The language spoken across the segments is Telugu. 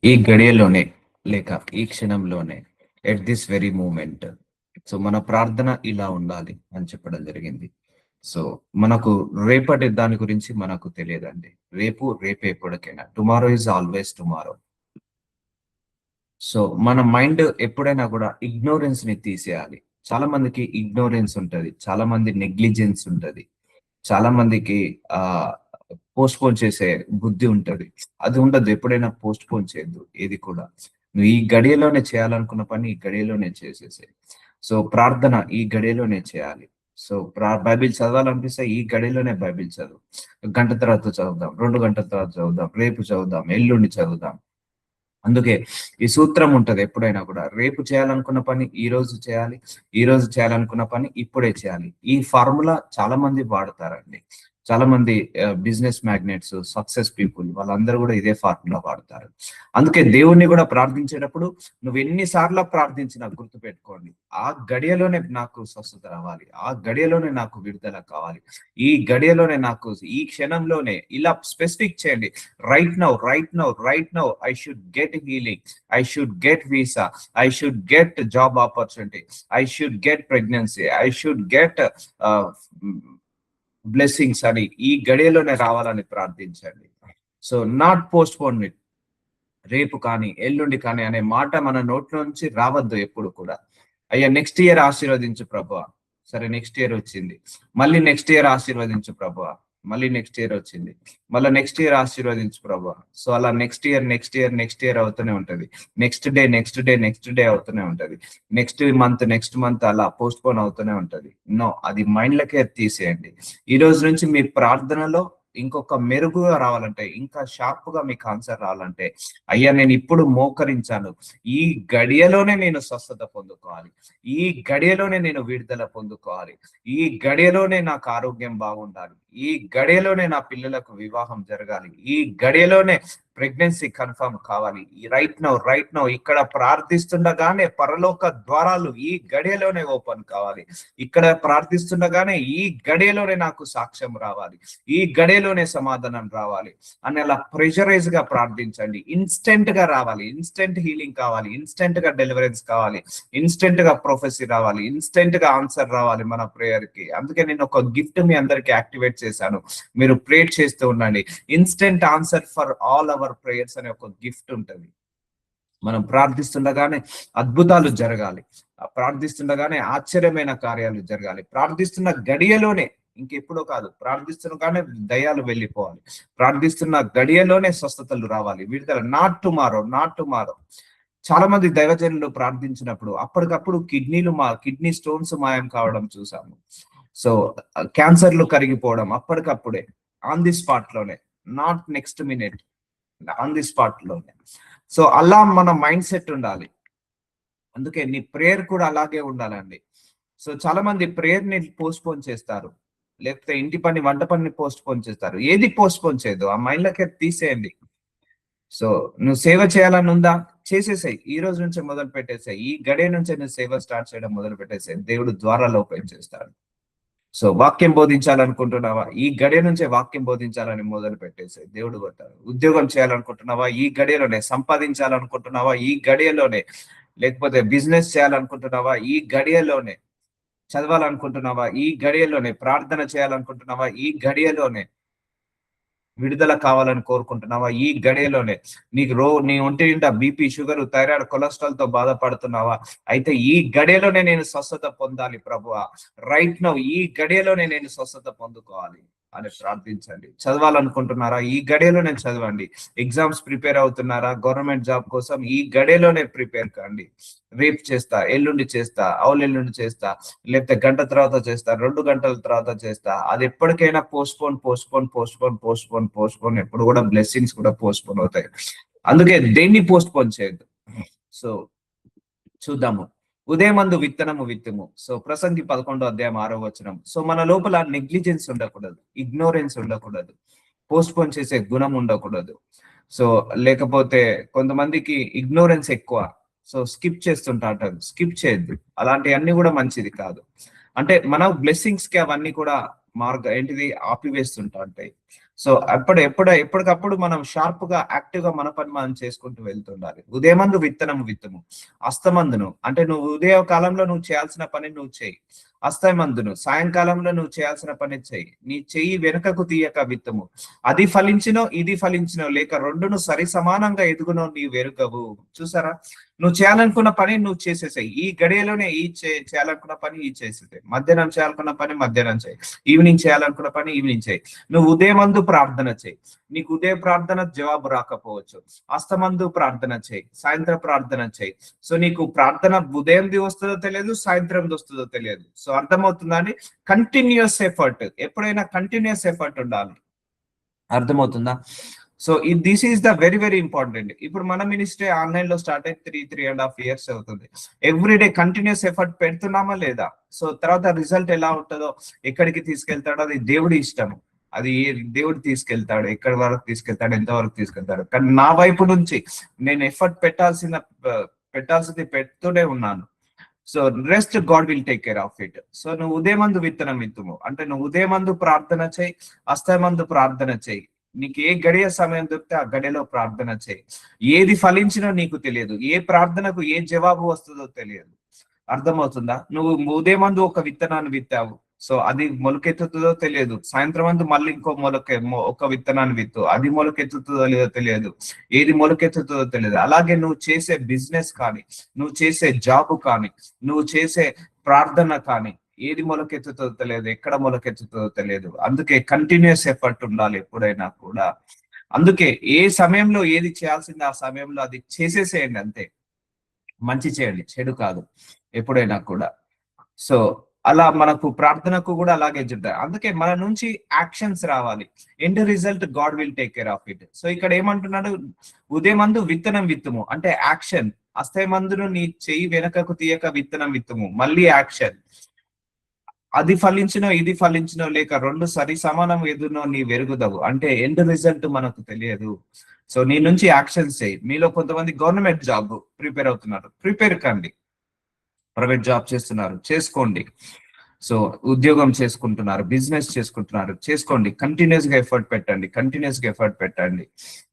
ఈ గడియలోనే లేక ఈ క్షణంలోనే at this very moment so మన ప్రార్థన ఇలా ఉండాలి అని చెప్పడం జరిగింది. సో మనకు రేపటి దాని గురించి మనకు తెలియదండి. రేపే ఎప్పటికైనా. Tomorrow is always tomorrow. So మన మైండ్ ఎప్పుడైనా కూడా ఇగ్నోరెన్స్ ని తీసేయాలి. చాలా మందికి ఇగ్నోరెన్స్ ఉంటది. చాలా మంది నెగ్లిజెన్స్ ఉంటది. చాలా మందికి పోస్ట్ పోన్ చేసే బుద్ధి ఉంటది. అది ఉండదు. ఎప్పుడైనా పోస్ట్ పోన్ చేయొద్దు ఏది కూడా. నువ్వు ఈ గడియలోనే చేయాలనుకున్న పని ఈ గడియలోనే చేసేసేయ్. సో ప్రార్థన ఈ గడియలోనే చేయాలి. సో బైబిల్ చదవాలనిపిస్తే ఈ గడియలోనే బైబిల్ చదువు. గంట తర్వాత చదువుదాం, 2 గంటల తర్వాత చదువుదాం, రేపు చదువుదాం, ఎల్లుండి చదువుదాం. అందుకే ఈ సూత్రం ఉంటది ఎప్పుడైనా కూడా. రేపు చేయాలనుకున్న పని ఈ రోజు చేయాలి. ఈ రోజు చేయాలనుకున్న పని ఇప్పుడే చేయాలి. ఈ ఫార్ములా చాలా మంది వాడతారండి. చాలా మంది బిజినెస్ మ్యాగ్నెట్స్, సక్సెస్ పీపుల్ వాళ్ళందరూ కూడా ఇదే ఫార్ములా వాడతారు. అందుకే దేవుణ్ణి కూడా ప్రార్థించేటప్పుడు నువ్వు ఎన్నిసార్లు ప్రార్థించినా గుర్తుపెట్టుకోండి. ఆ గడియలోనే నాకు స్వస్థత రావాలి. ఆ గడియలోనే నాకు విడుదల కావాలి. ఈ గడియలోనే నాకు ఈ క్షణంలోనే ఇలా స్పెసిఫిక్ చేయండి. Right now I should get healing, I should get visa, I should get job opportunity, I should get pregnancy, I should get blessings అని ఈ గడియలోనే రావాలని ప్రార్థించండి. So not post phone it. రేపు కానీ ఎల్లుండి కానీ అనే మాట మన నోట్లో నుంచి రావద్దు ఎప్పుడు కూడా. అయ్యా నెక్స్ట్ ఇయర్ ఆశీర్వదించు ప్రభువా. సరే నెక్స్ట్ ఇయర్ వచ్చింది. మళ్ళీ నెక్స్ట్ ఇయర్ ఆశీర్వదించు ప్రభువా. మళ్ళీ నెక్స్ట్ ఇయర్ వచ్చింది. మళ్ళీ నెక్స్ట్ ఇయర్ ఆశీర్వదించు ప్రభువా. సో అలా నెక్స్ట్ ఇయర్ అవుతూనే ఉంటది. నెక్స్ట్ డే అవుతూనే ఉంటది. నెక్స్ట్ మంత్ అలా పోస్ట్ పోన్ అవుతూనే ఉంటది. నో, అది మైండ్ లకే తీసేయండి. ఈ రోజు నుంచి మీ ప్రార్థనలో ఇంకొక మెరుగుగా రావాలంటే, ఇంకా షార్ప్ గా మీకు ఆన్సర్ రావాలంటే, అయ్యా నేను ఇప్పుడు మోకరించాను, ఈ గడియలోనే నేను స్వస్థత పొందుకోవాలి, ఈ గడియలోనే నేను విడుదల పొందుకోవాలి, ఈ గడియలోనే నాకు ఆరోగ్యం బాగుండాలి, ఈ గడియలోనే నా పిల్లలకు వివాహం జరగాలి, ఈ గడియలోనే ప్రెగ్నెన్సీ కన్ఫర్మ్ కావాలి. రైట్ నౌ ఇక్కడ ప్రార్థిస్తుండగానే పరలోక ద్వారాలు ఈ గడియలోనే ఓపెన్ కావాలి. ఇక్కడ ప్రార్థిస్తుండగానే ఈ గడియలోనే నాకు సాక్ష్యం రావాలి, ఈ గడియలోనే సమాధానం రావాలి అని అలా ప్రెషరైజ్ గా ప్రార్థించండి. ఇన్స్టెంట్ గా రావాలి, ఇన్స్టెంట్ హీలింగ్ కావాలి, ఇన్స్టెంట్ గా డెలివరెన్స్ కావాలి, ఇన్స్టెంట్ గా ప్రొఫెసీ రావాలి, ఇన్స్టెంట్ గా ఆన్సర్ రావాలి మన ప్రేయర్ కి. అందుకే నేను ఒక గిఫ్ట్ మీ అందరికి యాక్టివేట్ చేశాను. మీరు ప్రేర్ చేస్తూ ఉండండి. Instant answer for all our prayers అనే ఒక గిఫ్ట్ ఉంటుంది. మనం ప్రార్థిస్తుండగానే అద్భుతాలు జరగాలి, ప్రార్థిస్తుండగానే ఆశ్చర్యమైన కార్యాలు జరగాలి, ప్రార్థిస్తున్న గడియలోనే, ఇంకెప్పుడో కాదు, ప్రార్థిస్తుండగానే దయ్యాలు వెళ్ళిపోవాలి, ప్రార్థిస్తున్న గడియలోనే స్వస్థతలు రావాలి, విడుదల. Not tomorrow. చాలా మంది దైవజనులు ప్రార్థించినప్పుడు అప్పటికప్పుడు కిడ్నీ స్టోన్స్ మాయం కావడం చూసాము. సో క్యాన్సర్లు కరిగిపోవడం అప్పటికప్పుడే, ఆన్ ది స్పాట్ లోనే, not next minute, on the spot లోనే. సో అలా మన మైండ్ సెట్ ఉండాలి. అందుకే నీ ప్రేయర్ కూడా అలాగే ఉండాలండి. సో చాలా మంది ప్రేయర్ ని పోస్ట్ పోన్ చేస్తారు, లేకపోతే ఇంటి పని, వంట పని పోస్ట్ పోన్ చేస్తారు. ఏది పోస్ట్ పోన్ చేయదు, ఆ మైండ్ లకే తీసేయండి. సో నువ్వు సేవ చేయాలని ఉందా, చేసేసాయి. ఈ రోజు నుంచే మొదలు పెట్టేసాయి. ఈ గడియ నుంచే నువ్వు సేవ స్టార్ట్ చేయడం మొదలు పెట్టేసాయి. దేవుడు ద్వారాలు ఓపెన్ చేస్తాడు. సో వాక్యం బోధించాలనుకుంటున్నావా, ఈ గడియ నుంచే వాక్యం బోధించాలని మొదలు పెట్టేసాయి. దేవుడు కొట్టాడు. ఉద్యోగం చేయాలనుకుంటున్నావా, ఈ గడియలోనే. సంపాదించాలనుకుంటున్నావా, ఈ గడియలోనే. లేకపోతే బిజినెస్ చేయాలనుకుంటున్నావా, ఈ గడియలోనే. చదవాలనుకుంటున్నావా, ఈ గడియలోనే. ప్రార్థన చేయాలనుకుంటున్నావా, ఈ గడియలోనే. విడుదల కావాలని కోరుకుంటున్నావా, ఈ గడియలోనే. నీ ఒంటి నిండా బీపీ, షుగర్, థైరాయిడ్, కొలెస్ట్రాల్ తో బాధపడుతున్నావా, అయితే ఈ గడియలోనే నేను స్వస్థత పొందాలి ప్రభువా. రైట్ నౌ ఈ గడియలోనే నేను స్వస్థత పొందుకోవాలి అని ప్రార్థించండి. చదవాలనుకుంటున్నారా, ఈ గడియలోనే చదవండి. ఎగ్జామ్స్ ప్రిపేర్ అవుతున్నారా, గవర్నమెంట్ జాబ్ కోసం, ఈ గడియలోనే ప్రిపేర్ కాండి. రేపు చేస్తా, ఎల్లుండి చేస్తా, ఎల్లుండి చేస్తా, లేకపోతే గంట తర్వాత చేస్తా, 2 గంటల తర్వాత చేస్తా, అది ఎప్పటికైనా పోస్ట్ పోన్. ఎప్పుడు కూడా బ్లెస్సింగ్స్ కూడా పోస్ట్ పోన్ అవుతాయి. అందుకే దేన్ని పోస్ట్ పోన్ చేయొద్దు. సో చూద్దాము. ఉదయమందు విత్తనము విత్తుము. సో ప్రసంగి 11:6. సో మన లోపల నెగ్లిజెన్స్ ఉండకూడదు, ఇగ్నోరెన్స్ ఉండకూడదు, పోస్ట్ పోన్ చేసే గుణం ఉండకూడదు. సో లేకపోతే కొంతమందికి ఇగ్నోరెన్స్ ఎక్కువ, సో స్కిప్ చేస్తుంటారు. స్కిప్ చేయొద్దు, అలాంటివన్నీ కూడా మంచిది కాదు. అంటే మన బ్లెస్సింగ్స్ కి అవన్నీ కూడా ఏంటిది ఆపివేస్తుంటా ఉంటాయి. సో ఎప్పటికప్పుడు మనం షార్ప్ గా యాక్టివ్ గా మన పని మనం చేసుకుంటూ వెళ్తుండాలి. ఉదయమందు విత్తము అస్తమందును అంటే నువ్వు ఉదయ కాలంలో నువ్వు చేయాల్సిన పని నువ్వు చేయి, అస్తమందును సాయంకాలంలో నువ్వు చేయాల్సిన పని చేయి. నీ చెయ్యి వెనుకకు తీయక విత్తము, అది ఫలించినో ఇది ఫలించినో లేక రెండును సరి సమానంగా ఎదుగునో నీ వెరుకవు. చూసారా, నువ్వు చేయాలనుకున్న పని నువ్వు చేసేసాయి. ఈ గడియలోనే చేయాలనుకున్న పని ఈ చేసేసాయి. మధ్యాహ్నం చేయాలనుకున్న పని మధ్యాహ్నం చేయి, ఈవినింగ్ చేయాలనుకున్న పని ఈవినింగ్ చేయి. నువ్వు ఉదయమందు ప్రార్థన చేయి, నీకు ఉదయ ప్రార్థన జవాబు రాకపోవచ్చు. అస్తమందు ప్రార్థన చేయి, సాయంత్రం ప్రార్థన చేయి. సో నీకు ప్రార్థన ఉదయంది వస్తుందో తెలియదు, సాయంత్రంది వస్తుందో తెలియదు. సో అర్థమవుతుందని కంటిన్యూస్ ఎఫర్ట్, ఎప్పుడైనా కంటిన్యూస్ ఎఫర్ట్ ఉండాలి. అర్థమవుతుందా? So this is the very very important. ఇప్పుడు మన మినిస్ట్రీ ఆన్లైన్ లో స్టార్ట్ అయ్యి 3.5 years అవుతుంది. ఎవ్రీడే కంటిన్యూస్ ఎఫర్ట్ పెడుతున్నామా లేదా? సో తర్వాత రిజల్ట్ ఎలా ఉంటుందో, ఎక్కడికి తీసుకెళ్తాడో అది దేవుడి ఇష్టం. అది దేవుడు తీసుకెళ్తాడు, ఎక్కడి వరకు తీసుకెళ్తాడు, ఎంత వరకు తీసుకెళ్తాడు. కానీ నా వైపు నుంచి నేను ఎఫర్ట్ పెట్టాల్సింది పెడుతూనే ఉన్నాను. So rest God will take care of it. So నువ్వు ఉదయమందు విత్తము అంటే నువ్వు ఉదయమందు ప్రార్థన చేయి, అస్తమందు ప్రార్థన చేయి. నీకు ఏ గడియ సమయం దొరికితే ఆ గడియలో ప్రార్థన చేయి. ఏది ఫలించినో నీకు తెలియదు, ఏ ప్రార్థనకు ఏ జవాబు వస్తుందో తెలియదు. అర్థమవుతుందా? నువ్వు ఉదయమందు ఒక విత్తనాన్ని విత్తావు, సో అది మొలకెత్తుతుందో తెలియదు. సాయంత్రం అందు మళ్ళీ ఇంకో ఒక విత్తనాన్ని విత్తు, అది మొలకెత్తుతుందో లేదో తెలియదు, ఏది మొలకెత్తుతుందో తెలియదు. అలాగే నువ్వు చేసే బిజినెస్ కానీ, నువ్వు చేసే జాబ్ కానీ, నువ్వు చేసే ప్రార్థన కానీ ఏది మొలకెత్తుతుందో తెలియదు, ఎక్కడ మొలకెత్తుతుందో తెలియదు. అందుకే కంటిన్యూస్ ఎఫర్ట్ ఉండాలి ఎప్పుడైనా కూడా. అందుకే ఏ సమయంలో ఏది చేయాల్సిందో ఆ సమయంలో అది చేసేసేయండి అంతే. మంచి చేయండి, చెడు కాదు ఎప్పుడైనా కూడా. సో అలా మనకు ప్రార్థనకు కూడా అలాగే చెప్తారు. అందుకే మన నుంచి యాక్షన్స్ రావాలి. End result God will take care of it. So ఇక్కడ ఏమంటున్నాడు, ఉదయమందు విత్తము అంటే యాక్షన్. అస్తమందును నీ చెయ్యి వెనకకు తీయక విత్తనం విత్తము, మళ్ళీ యాక్షన్. అది ఫలించినో ఇది ఫలించినో లేక రెండు సరి సమానం ఎదునో నీ వెరుగుదవు అంటే ఎండ్ రిజల్ట్ మనకు తెలియదు. సో నీ నుంచి యాక్షన్స్ చేయి. మీలో కొంతమంది గవర్నమెంట్ జాబ్ ప్రిపేర్ అవుతున్నారు, ప్రిపేర్ కండి. ప్రైవేట్ జాబ్ చేస్తున్నారు, చేసుకోండి. సో ఉద్యోగం చేసుకుంటున్నారు, బిజినెస్ చేసుకుంటున్నారు, చేసుకోండి. కంటిన్యూస్ గా ఎఫర్ట్ పెట్టండి.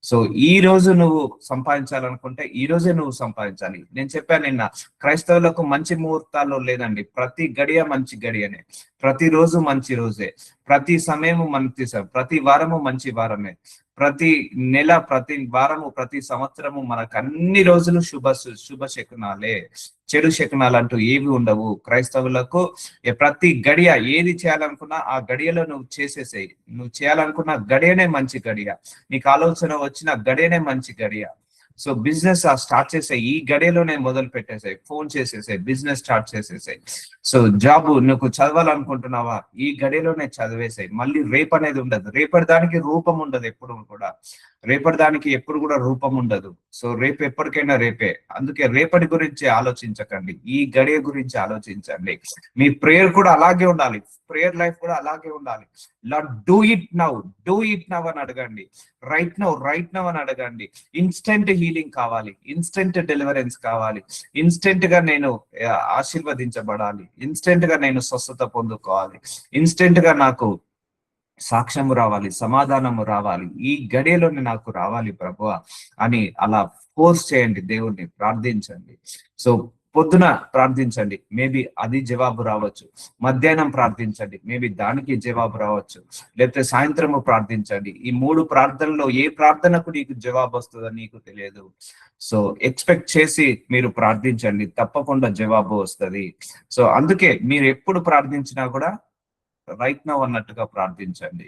సో ఈ రోజు నువ్వు సంపాదించాలనుకుంటే ఈ రోజే నువ్వు సంపాదించాలి. నేను చెప్పాను నిన్న, క్రైస్తవులకు మంచి ముహూర్తాల్లో లేదండి. ప్రతి గడియ మంచి గడియనే, ప్రతి రోజు మంచి రోజే, ప్రతి సమయము మంచి, ప్రతి వారము మంచి వారమే, ప్రతి నెల, ప్రతి వారము, ప్రతి సంవత్సరము మనకు అన్ని రోజులు శుభ శకునాలే. చెడు శకునాలు అంటూ ఏవి ఉండవు క్రైస్తవులకు. ప్రతి గడియ ఏది చేయాలనుకున్నా ఆ గడియలో నువ్వు చేసేసేయి. నువ్వు చేయాలనుకున్న గడియనే మంచి గడియ, నీకు ఆలోచన వచ్చిన గడియనే మంచి గడియ. సో బిజినెస్ స్టార్ట్ చేసాయి, ఈ గడియలోనే మొదలు పెట్టేసాయి. ఫోన్ చేసేసాయి, బిజినెస్ స్టార్ట్ చేసేసాయి. సో జాబ్ నువ్వు చదవాలనుకుంటున్నావా, ఈ గడియలోనే చదివేసాయి. మళ్ళీ రేపు అనేది ఉండదు, రేపటి దానికి రూపం ఉండదు ఎప్పుడు కూడా, రేపటి దానికి ఎప్పుడు కూడా రూపం ఉండదు. సో రేపు ఎప్పటికైనా రేపే. అందుకే రేపటి గురించి ఆలోచించకండి, ఈ గడియ గురించి ఆలోచించండి. మీ ప్రేయర్ కూడా అలాగే ఉండాలి, ప్రేయర్ లైఫ్ కూడా అలాగే ఉండాలి. లార్డ్ డూ ఇట్ నౌ అని అడగండి. రైట్ నౌ అని అడగండి. ఇన్స్టెంట్ హీలింగ్ కావాలి, ఇన్స్టెంట్ డెలివరెన్స్ కావాలి, ఇన్స్టెంట్ గా నేను ఆశీర్వదించబడాలి, ఇన్స్టెంట్ గా నేను స్వస్థత పొందుకోవాలి, ఇన్స్టెంట్ గా నాకు సాక్ష్యము రావాలి, సమాధానము రావాలి, ఈ గడియలోనే నాకు రావాలి ప్రభువా అని అలా ఫోర్స్ చేయండి. దేవుణ్ణి ప్రార్థించండి. సో పొద్దున ప్రార్థించండి, మేబీ అది జవాబు రావచ్చు. మధ్యాహ్నం ప్రార్థించండి, మేబీ దానికి జవాబు రావచ్చు. లేకపోతే సాయంత్రము ప్రార్థించండి. ఈ 3 ప్రార్థనలో ఏ ప్రార్థనకు నీకు జవాబు వస్తుందో నీకు తెలియదు. సో ఎక్స్పెక్ట్ చేసి మీరు ప్రార్థించండి, తప్పకుండా జవాబు వస్తుంది. సో అందుకే మీరు ఎప్పుడు ప్రార్థించినా కూడా రైట్ నౌ అన్నట్టుగా ప్రార్థించండి.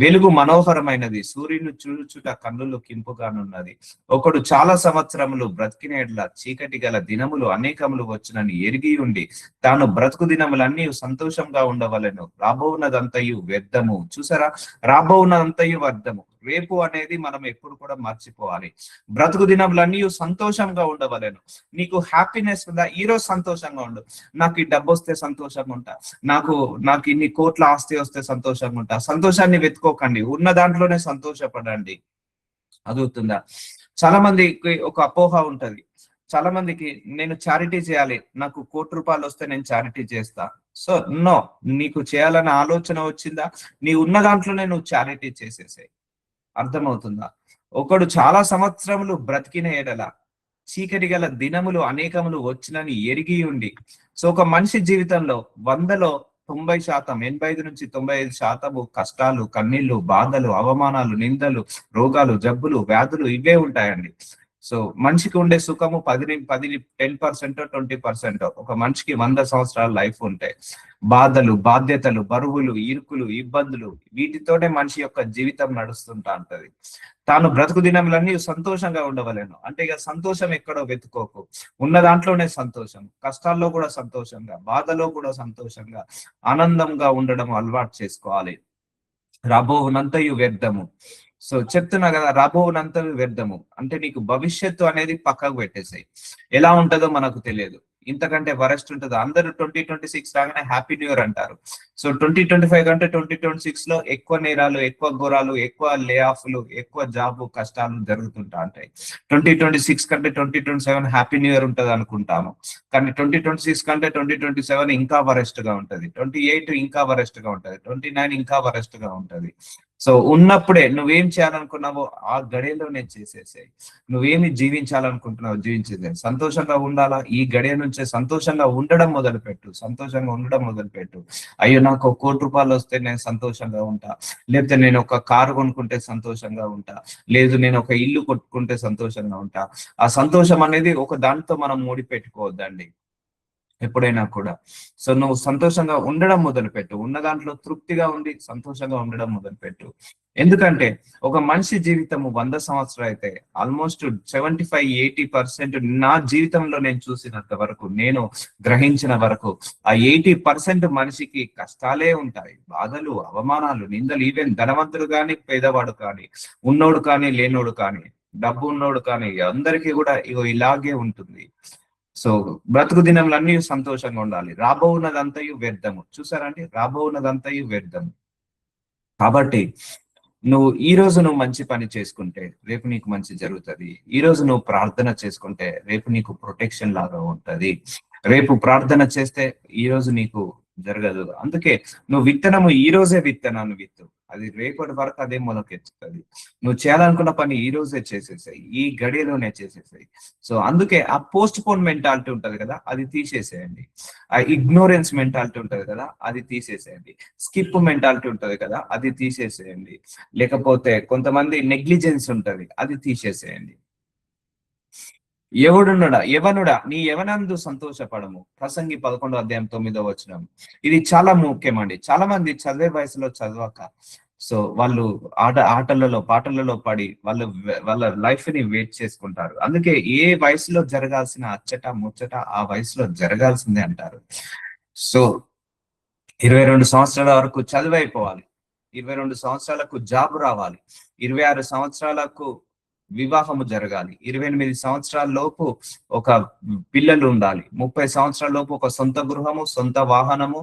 వెలుగు మనోహరమైనది, సూర్యుని చూచుట కన్నులు కింపుగానున్నది. ఒకడు చాలా సంవత్సరములు బ్రతికిన ఎడల చీకటి గల దినములు అనేకములు వచ్చునని ఎరిగి ఉండి తాను బ్రతుకు దినములన్నీ సంతోషంగా ఉండవలెను, రాబోవున్నదంతయు వ్యర్థము. చూసారా, రాబోవున్నదంతయు వ్యర్థము. రేపు అనేది మనం ఎప్పుడు కూడా మర్చిపోవాలి. బ్రతుకు దినములన్నీ సంతోషంగా ఉండవలెను. నీకు హ్యాపీనెస్ ఉందా, ఈ రోజు సంతోషంగా ఉండు. నాకు ఈ డబ్బు వస్తే సంతోషంగా ఉంటా, నాకు ఇన్ని కోట్ల ఆస్తి వస్తే సంతోషంగా ఉంటా. సంతోషాన్ని వెతుక్కోకండి, ఉన్న దాంట్లోనే సంతోషపడండి. అదుగుతుందా? చాలా మందికి ఒక అపోహ ఉంటది. చాలా మందికి నేను చారిటీ చేయాలి, నాకు ₹1,00,00,000 వస్తే నేను చారిటీ చేస్తా. సో నో, నీకు చేయాలన్న ఆలోచన వచ్చిందా, నీ ఉన్న దాంట్లోనే నువ్వు చారిటీ చేసేసాయి. అర్థమవుతుందా? ఒకడు చాలా సంవత్సరములు బ్రతికిన ఎడల చీకటి గల దినములు అనేకములు వచ్చినని ఎరిగి ఉండి, సో ఒక మనిషి జీవితంలో 100లో 90%, 85 నుంచి 95% కష్టాలు, కన్నీళ్లు, బాధలు, అవమానాలు, నిందలు, రోగాలు, జబ్బులు, వ్యాధులు ఇవే ఉంటాయండి. సో మనిషికి ఉండే సుఖము 10% 20%. ఒక మనిషికి 100 సంవత్సరాల లైఫ్ ఉంటాయి. బాధలు, బాధ్యతలు, బరువులు, ఇరుకులు, ఇబ్బందులు, వీటితోనే మనిషి యొక్క జీవితం నడుస్తుంటా ఉంటది. తాను బ్రతుకు దినములన్నీ సంతోషంగా ఉండవలేను అంటే, ఇక సంతోషం ఎక్కడో వెతుకోకు, ఉన్న దాంట్లోనే సంతోషం, కష్టాల్లో కూడా సంతోషంగా, బాధలో కూడా సంతోషంగా, ఆనందంగా ఉండడం అలవాటు చేసుకోవాలి. రాబోవునంతయు వ్యర్థము. సో చెప్తున్నా కదా, రాబోవునంతయు వ్యర్థము అంటే నీకు భవిష్యత్తు అనేది పక్కకు పెట్టేసాయి. ఎలా ఉంటుందో మనకు తెలియదు, ఇంతకంటే వరస్ట్ ఉంటుంది. అందరూ 2026 రాగానే హ్యాపీ న్యూ ఇయర్ అంటారు. సో 2025 కంటే 2026 లో ఎక్కువ నేరాలు, ఎక్కువ ఘోరాలు, ఎక్కువ లే ఆఫ్లు, ఎక్కువ జాబ్ కష్టాలు జరుగుతుంటా ఉంటాయి. 2026 కంటే 2027 హ్యాపీ న్యూ ఇయర్ ఉంటుంది అనుకుంటాము, కానీ 2026 కంటే 2027 ఇంకా వరెస్ట్ గా ఉంటది, 28 ఇంకా వరెస్ట్ గా ఉంటది, 29 ఇంకా వరెస్ట్ గా ఉంటది. సో ఉన్నప్పుడే నువ్వేం చేయాలనుకున్నావో ఆ గడియలోనే చేసేసాయి. నువ్వేమి జీవించాలనుకుంటున్నావు జీవించేసాయి. సంతోషంగా ఉండాలా, ఈ గడియ నుంచే సంతోషంగా ఉండడం మొదలుపెట్టు, సంతోషంగా ఉండడం మొదలుపెట్టు. అయ్యో నాకు ₹1,00,00,000 వస్తే నేను సంతోషంగా ఉంటా, లేకపోతే నేను ఒక కారు కొనుక్కుంటే సంతోషంగా ఉంటా, లేదు నేను ఒక ఇల్లు కొట్టుకుంటే సంతోషంగా ఉంటా. ఆ సంతోషం అనేది ఒక దాంతో మనం ముడి పెట్టుకోవద్దండి ఎప్పుడైనా కూడా. సో నువ్వు సంతోషంగా ఉండడం మొదలుపెట్టు, ఉన్న దాంట్లో తృప్తిగా ఉండి సంతోషంగా ఉండడం మొదలుపెట్టు. ఎందుకంటే ఒక మనిషి జీవితము 100 సంవత్సరాలు అయితే ఆల్మోస్ట్ 75-80% నా జీవితంలో నేను చూసినంత వరకు, నేను గ్రహించిన వరకు, ఆ 80% మనిషికి కష్టాలే ఉంటాయి, బాధలు, అవమానాలు, నిందలు. ఈవెన్ ధనవంతుడు కానీ, పేదవాడు కానీ, ఉన్నోడు కానీ, లేనోడు కానీ, డబ్బు ఉన్నోడు కానీ, అందరికీ కూడా ఇగో ఇలాగే ఉంటుంది. సో బ్రతుకు దినములన్నీ సంతోషంగా ఉండాలి. రాబోవున్నదంతయు వ్యర్థము. చూసారండి, రాబోవున్నదంతయు వ్యర్థము. కాబట్టి ఈ రోజు నువ్వు మంచి పని చేసుకుంటే రేపు నీకు మంచి జరుగుతుంది. ఈ రోజు నువ్వు ప్రార్థన చేసుకుంటే రేపు నీకు ప్రొటెక్షన్ లాగా ఉంటది. రేపు ప్రార్థన చేస్తే ఈ రోజు నీకు జరగదు. అందుకే నువ్వు విత్తనము ఈ రోజే విత్తనాన్ని విత్తు, అది రేపటి వరకు అదే మొలకెత్తుతుంది. నువ్వు చేయాలనుకున్న పని ఈ రోజే చేసేసాయి, ఈ గడియలోనే చేసేసాయి. సో అందుకే ఆ పోస్ట్ పోన్ మెంటాలిటీ ఉంటది కదా, అది తీసేసేయండి. ఆ ఇగ్నోరెన్స్ మెంటాలిటీ ఉంటది కదా, అది తీసేసేయండి. స్కిప్ మెంటాలిటీ ఉంటది కదా, అది తీసేసేయండి. లేకపోతే కొంతమంది నెగ్లిజెన్స్ ఉంటది, అది తీసేసేయండి. యవనుడా నీ యవనందు సంతోషపడము. ప్రసంగి 11:9. ఇది చాలా ముఖ్యమండి. చాలా మంది చదివే వయసులో చదవక, సో వాళ్ళు ఆటలలో పాటలలో పడి వాళ్ళ లైఫ్ ని వేస్ట్ చేసుకుంటారు. అందుకే ఏ వయసులో జరగాల్సిన అచ్చట ముచ్చట ఆ వయసులో జరగాల్సిందే అంటారు. సో 22 సంవత్సరాల వరకు చదువైపోవాలి, 22 సంవత్సరాలకు జాబ్ రావాలి, 26 సంవత్సరాలకు వివాహము జరగాలి, 28 సంవత్సరాల లోపు ఒక పిల్లలు ఉండాలి, 30 సంవత్సరాల లోపు ఒక సొంత గృహము, సొంత వాహనము,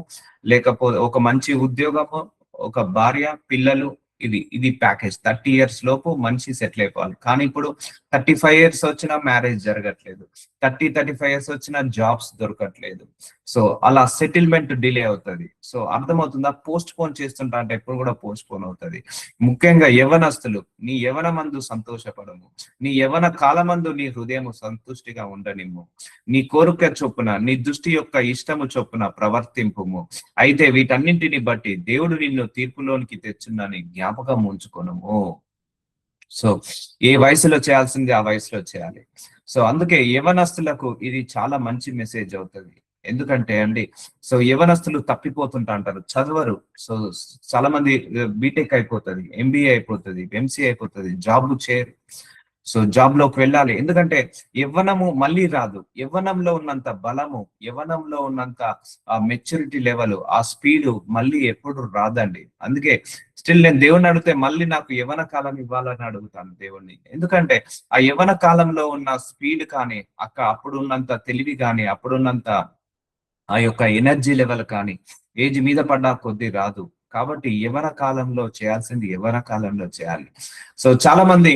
లేకపోతే ఒక మంచి ఉద్యోగము, ఒక భార్య, పిల్లలు. ఇది ప్యాకేజ్. 30 ఇయర్స్ లోపు మనిషి సెటిల్ అయిపోవాలి. కానీ ఇప్పుడు 35 ఇయర్స్ వచ్చినా మ్యారేజ్ జరగట్లేదు, 35 ఇయర్స్ వచ్చినా జాబ్స్ దొరకట్లేదు. సో అలా సెటిల్మెంట్ డిలే అవుతుంది. సో అర్థమవుతుందా, పోస్ట్ పోన్ చేస్తుంటా అంటే ఎప్పుడు కూడా పోస్ట్ పోన్ అవుతుంది. ముఖ్యంగా యవనస్తులు, నీ యవనమందు సంతోషపడము, నీ యవన కాలమందు నీ హృదయము సంతుష్టిగా ఉండనిమ్ము, నీ కోరిక చొప్పున, నీ దృష్టి యొక్క ఇష్టము చొప్పున ప్రవర్తింపుము. అయితే వీటన్నింటిని బట్టి దేవుడు నిన్ను తీర్పులోనికి తెచ్చునని జ్ఞాపకం ఉంచుకొనుము. సో ఏ వయసులో చేయాల్సింది ఆ వయసులో చేయాలి. సో అందుకే యవనస్తులకు ఇది చాలా మంచి మెసేజ్ అవుతుంది. ఎందుకంటే అండి, సో యవనస్తులు తప్పిపోతుంటా అంటారు, చదవరు. సో చాలా మంది బీటెక్ అయిపోతుంది, ఎంబీఏ అయిపోతుంది, ఎంసీఏ అయిపోతుంది, జాబ్ చేయరు. సో జాబ్ లోకి వెళ్ళాలి. ఎందుకంటే యవ్వనము మళ్ళీ రాదు. యవ్వనంలో ఉన్నంత బలము, యవ్వనంలో ఉన్నంత ఆ మెచ్యూరిటీ లెవెల్, ఆ స్పీడ్ మళ్ళీ ఎప్పుడు రాదండి. అందుకే స్టిల్ నేను దేవుణ్ణి అడిగితే మళ్ళీ నాకు యవ్వన కాలం ఇవ్వాలని అడుగుతాను దేవుణ్ణి. ఎందుకంటే ఆ యవ్వన కాలంలో ఉన్న స్పీడ్ కానీ, అప్పుడు ఉన్నంత తెలివి కానీ, అప్పుడున్నంత ఆ యొక్క ఎనర్జీ లెవెల్ కానీ ఏజ్ మీద పడ్డా కొద్ది రాదు. కాబట్టి యవ్వన కాలంలో చేయాల్సింది యవ్వన కాలంలో చేయాలి. సో చాలా మంది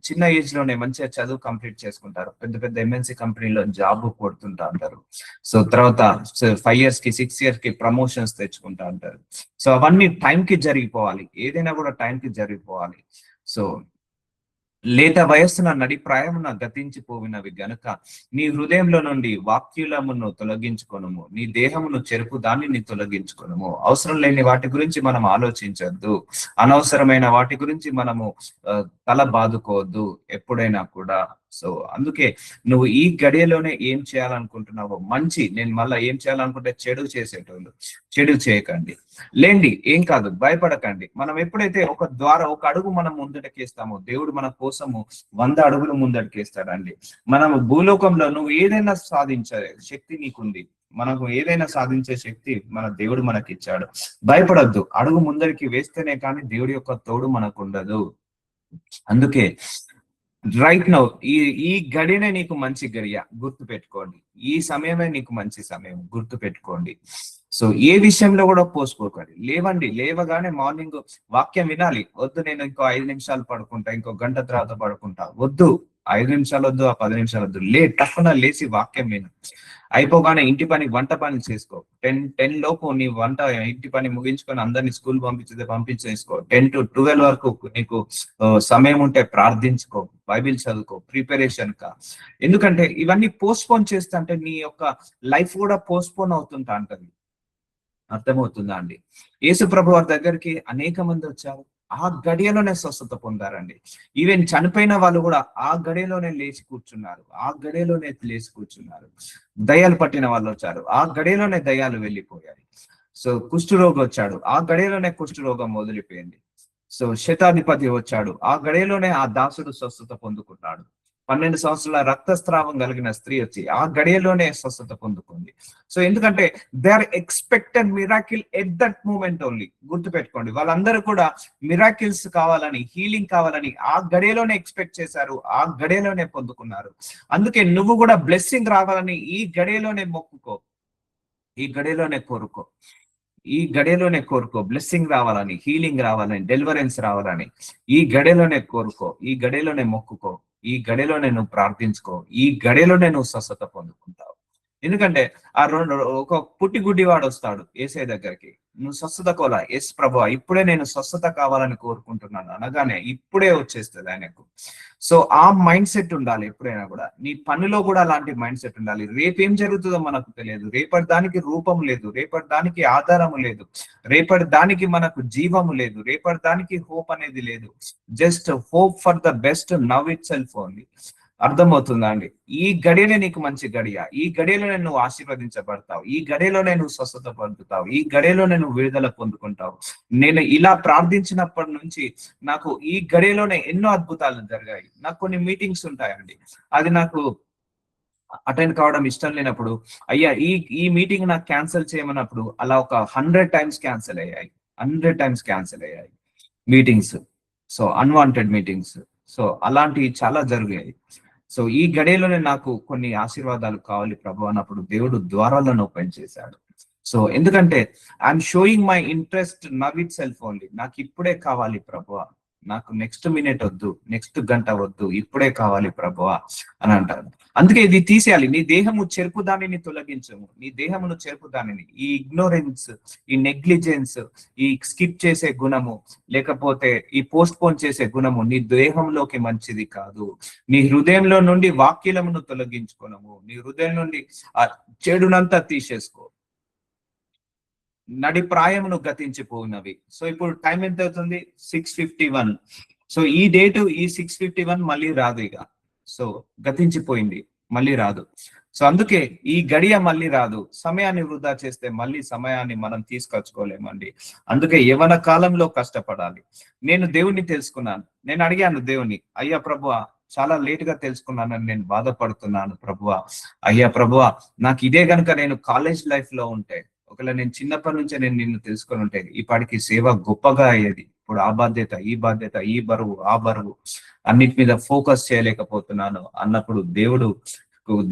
చిన్న ఏజ్ లోనే మంచిగా చదువు కంప్లీట్ చేసుకుంటారు, పెద్ద పెద్ద ఎంఎన్సి కంపెనీలో జాబ్ కొడుతుంటా అంటారు. సో తర్వాత 5 years కి 6 years కి ప్రమోషన్స్ తెచ్చుకుంటా అంటారు. సో అవన్నీ టైం కి జరిగిపోవాలి, ఏదైనా కూడా టైం కి జరిగిపోవాలి. సో లేత వయస్సున నడి ప్రాయమున గతించిపోయినవి గనుక నీ హృదయంలో నుండి వాక్యులమును తొలగించుకొనుము, నీ దేహమును చెరుపు దానిని తొలగించుకొనుము. అవసరం లేని వాటి గురించి మనం ఆలోచించొద్దు, అనవసరమైన వాటి గురించి మనము తల బాదుకోవద్దు ఎప్పుడైనా కూడా. సో అందుకే నువ్వు ఈ గడియలోనే ఏం చేయాలనుకుంటున్నావో మంచి, నేను మళ్ళీ ఏం చేయాలనుకుంటే చెడు చేసేటోళ్ళు చెడు చేయకండి, లేండి, ఏం కాదు, భయపడకండి. మనం ఎప్పుడైతే ఒక అడుగు మనం ముందటకేస్తామో దేవుడు మన కోసము 100 అడుగులు ముందటకేస్తాడండి. మనము భూలోకంలో నువ్వు ఏదైనా సాధించే శక్తి నీకుంది, మనకు ఏదైనా సాధించే శక్తి మన దేవుడు మనకిచ్చాడు. భయపడొద్దు, అడుగు ముందరికి వేస్తేనే కానీ దేవుడి యొక్క తోడు మనకు ఉండదు. అందుకే రైట్ నౌ ఈ గడియనే నీకు మంచి గడియ, గుర్తు పెట్టుకోండి. ఈ సమయమే నీకు మంచి సమయం, గుర్తు పెట్టుకోండి. సో ఏ విషయంలో కూడా పోసుకోకండి. లేవండి, లేవగానే మార్నింగ్ వాక్యం వినాలి. వద్దు నేను ఇంకో 5 నిమిషాలు పడుకుంటా, ఇంకో గంట తర్వాత పడుకుంటా, వద్దు. 5 నిమిషాలు వద్దు, ఆ 10 నిమిషాలు వద్దు. టక్కున లేచి వాక్యం విను. అయిపోగానే ఇంటి పని, వంట పని చేసుకో. 10 లోపు నీ వంట ఇంటి పని ముగించుకొని అందరినీ స్కూల్ పంపించేసుకో. 10 to 12 వరకు నీకు సమయం ఉంటే ప్రార్థించుకో, బైబిల్ చదువుకో, ప్రిపరేషన్ కా. ఎందుకంటే ఇవన్నీ పోస్ట్పోన్ చేస్తుంటే నీ యొక్క లైఫ్ కూడా పోస్ట్పోన్ అవుతుంటా అంటది. అర్థమవుతుందా అండి? యేసు ప్రభు వారి దగ్గరికి అనేక మంది వచ్చారు, ఆ గడియలోనే స్వస్థత పొందారండి. ఈవెన్ చనిపోయిన వాళ్ళు కూడా ఆ గడియలోనే లేచి కూర్చున్నారు, ఆ గడియలోనే లేచి కూర్చున్నారు. దయ్యాలు పట్టిన వాళ్ళు వచ్చారు, ఆ గడియలోనే దయ్యాలు వెళ్ళిపోయాయి. సో కుష్ఠరోగి వచ్చాడు, ఆ గడియలోనే కుష్ఠరోగం మొదలిపోయింది. సో శతాధిపతి వచ్చాడు, ఆ గడియలోనే ఆ దాసుడు స్వస్థత పొందుకున్నాడు. 12 సంవత్సరాల రక్తస్రావం కలిగిన స్త్రీ వచ్చి ఆ గడియలోనే స్వస్థత పొందుకుంది. సో ఎందుకంటే they are expected miracle at that moment only. గుర్తు పెట్టుకోండి, వాళ్ళందరూ కూడా మిరాకిల్స్ కావాలని, హీలింగ్ కావాలని ఆ గడియలోనే ఎక్స్పెక్ట్ చేశారు, ఆ గడియలోనే పొందుకున్నారు. అందుకే నువ్వు కూడా బ్లెస్సింగ్ రావాలని ఈ గడియలోనే మొక్కుకో, ఈ గడియలోనే కోరుకో, ఈ గడియలోనే కోరుకో. బ్లెస్సింగ్ రావాలని, హీలింగ్ రావాలని, డెలివరెన్స్ రావాలని ఈ గడియలోనే కోరుకో, ఈ గడియలోనే మొక్కుకో, ఈ గడియలోనే నువ్వు ప్రార్థించుకో, ఈ గడియలోనే నువ్వు స్వస్థత పొందుకుంటావు. ఎందుకంటే ఒక పుట్టి గుడ్డివాడు వస్తాడు యేసయ్య దగ్గరికి, నువ్వు స్వస్థత కోలా, ఎస్ ప్రభువా ఇప్పుడే నేను స్వస్థత కావాలని కోరుకుంటున్నాను అనగానే ఇప్పుడే వచ్చేస్తుంది ఆయనకు. సో ఆ మైండ్ సెట్ ఉండాలి ఎప్పుడైనా కూడా. నీ పనిలో కూడా అలాంటి మైండ్ సెట్ ఉండాలి. రేపేం జరుగుతుందో మనకు తెలియదు, రేపటి దానికి రూపం లేదు, రేపటి దానికి ఆధారము లేదు, రేపటి దానికి మనకు జీవము లేదు, రేపటి దానికి హోప్ అనేది లేదు. Just hope for the best now it self only. అర్థమవుతుందా అండి? ఈ గడియనే నీకు మంచి గడియ, ఈ గడియలోనే నువ్వు ఆశీర్వదించబడతావు, ఈ గడియలోనే నువ్వు స్వస్థత పొందుతావు, ఈ గడియలోనే నువ్వు విడుదల పొందుకుంటావు. నేను ఇలా ప్రార్థించినప్పటి నుంచి నాకు ఈ గడియలోనే ఎన్నో అద్భుతాలు జరిగాయి. నాకు కొన్ని మీటింగ్స్ ఉంటాయండి, అది నాకు అటెండ్ కావడం ఇష్టం లేనప్పుడు, అయ్యా ఈ మీటింగ్ నాకు క్యాన్సిల్ చేయమన్నప్పుడు అలా ఒక 100 times క్యాన్సిల్ అయ్యాయి, 100 times క్యాన్సిల్ అయ్యాయి meetings. So unwanted meetings. So అలాంటివి చాలా జరిగాయి. సో ఈ గడియలోనే నాకు కొన్ని ఆశీర్వాదాలు కావాలి ప్రభు అన్నప్పుడు దేవుడు ద్వారాలను ఓపెన్ చేశాడు. సో ఎందుకంటే I'm showing my interest now it self only. నాకు ఇప్పుడే కావాలి ప్రభువా, నాకు నెక్స్ట్ మినిట్ వద్దు, నెక్స్ట్ గంట వద్దు, ఇప్పుడే కావాలి ప్రభువా అని అంటారు. అందుకే ఇది తీసేయాలి. నీ దేహము చెరుపు దానిని తొలగించము, నీ దేహమును చెరుపు దానిని. ఈ ఇగ్నోరెన్స్, ఈ నెగ్లిజెన్స్, ఈ స్కిప్ చేసే గుణము, లేకపోతే ఈ పోస్ట్ పోన్ చేసే గుణము నీ దేహంలోకి మంచిది కాదు. నీ హృదయంలో నుండి వాక్యమును తొలగించుకోనము, నీ హృదయం నుండి ఆ చెడునంతా తీసేసుకో. నడి ప్రాయమును గతించిపోయినవి. సో ఇప్పుడు టైం ఎంత అవుతుంది? 6:51. సో ఈ డేటు, ఈ 6:51 మళ్ళీ రాదు ఇక. సో గతించిపోయింది, మళ్ళీ రాదు. సో అందుకే ఈ గడియ మళ్ళీ రాదు. సమయాన్ని వృధా చేస్తే మళ్ళీ సమయాన్ని మనం తీసుకొచ్చుకోలేమండి. అందుకే యవ్వన కాలంలో కష్టపడాలి. నేను దేవుణ్ణి తెలుసుకున్నాను, నేను అడిగాను దేవుణ్ణి, అయ్యా ప్రభువా చాలా లేట్ గా తెలుసుకున్నానని నేను బాధపడుతున్నాను ప్రభువా. అయ్యా ప్రభువా నాకు ఇదే గనుక నేను కాలేజ్ లైఫ్ లో ఉంటే, ఒకవేళ నేను చిన్నప్పటి నుంచే నేను నిన్ను తెలుసుకొని ఉంటే ఈ పాటికి సేవ గొప్పగా అయ్యేది. ఇప్పుడు ఆ బాధ్యత, ఈ బాధ్యత, ఈ బరువు, ఆ బరువు, అన్నిటి మీద ఫోకస్ చేయలేకపోతున్నాను అన్నప్పుడు దేవుడు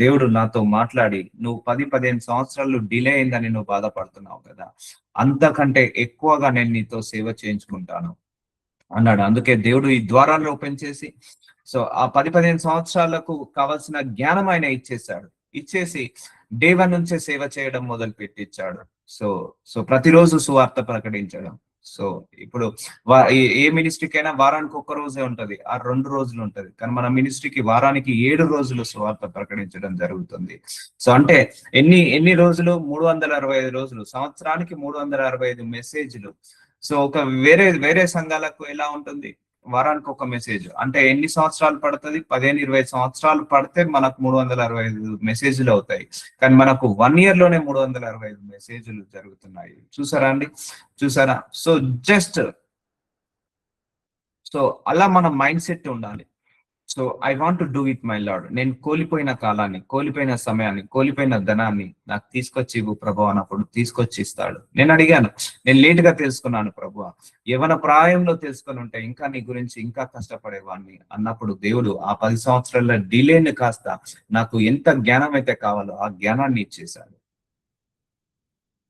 దేవుడు నాతో మాట్లాడి, నువ్వు 10-15 సంవత్సరాలు డిలే అయిందని నువ్వు బాధపడుతున్నావు కదా, అంతకంటే ఎక్కువగా నేను నీతో సేవ చేయించుకుంటాను అన్నాడు. అందుకే దేవుడు ఈ ద్వారాలను ఓపెన్ చేసి, సో ఆ 10-15 సంవత్సరాలకు కావాల్సిన జ్ఞానం ఆయన ఇచ్చేసాడు. ఇచ్చేసి డే 1 నుంచే సేవ చేయడం మొదలు పెట్టించాడు. సో సో ప్రతిరోజు సువార్త ప్రకటించడం. సో ఇప్పుడు ఏ మినిస్ట్రీకైనా వారానికి ఒక్క రోజే ఉంటది, ఆ 2 రోజులు ఉంటది. కానీ మన మినిస్ట్రీకి వారానికి 7 రోజులు సువార్త ప్రకటించడం జరుగుతుంది. సో అంటే ఎన్ని రోజులు? 365 రోజులు, సంవత్సరానికి 365 మెసేజ్లు. సో ఒక వేరే సంఘాలకు ఎలా ఉంటుంది? వారానికి ఒక మెసేజ్. అంటే ఎన్ని సంవత్సరాలు పడుతుంది? 15-20 సంవత్సరాలు పడితే మనకు 365 మెసేజ్లు అవుతాయి. కానీ మనకు 1 year లోనే 365 మెసేజ్లు జరుగుతున్నాయి. చూసారా అండి? చూసారా? సో జస్ట్ సో అలా మన మైండ్ సెట్ ఉండాలి. So I want to do it my lord. నేను కోల్పోయిన కాలాన్ని, కోల్పోయిన సమయాన్ని, కోల్పోయిన ధనాన్ని నాకు తీసుకొచ్చి ఇవ్వు ప్రభువా అన్నప్పుడు తీసుకొచ్చి ఇస్తాడు. నేను అడిగాను, నేను లేట్ గా తెలుసుకున్నాను ప్రభువా, యవన ప్రాయంలో తెలుసుకొని ఉంటే ఇంకా నీ గురించి ఇంకా కష్టపడేవాడిని అన్నప్పుడు దేవుడు ఆ 10 సంవత్సరాల డిలేని కాస్త నాకు ఎంత జ్ఞానం అయితే కావాలో ఆ జ్ఞానాన్ని ఇచ్చేశాడు.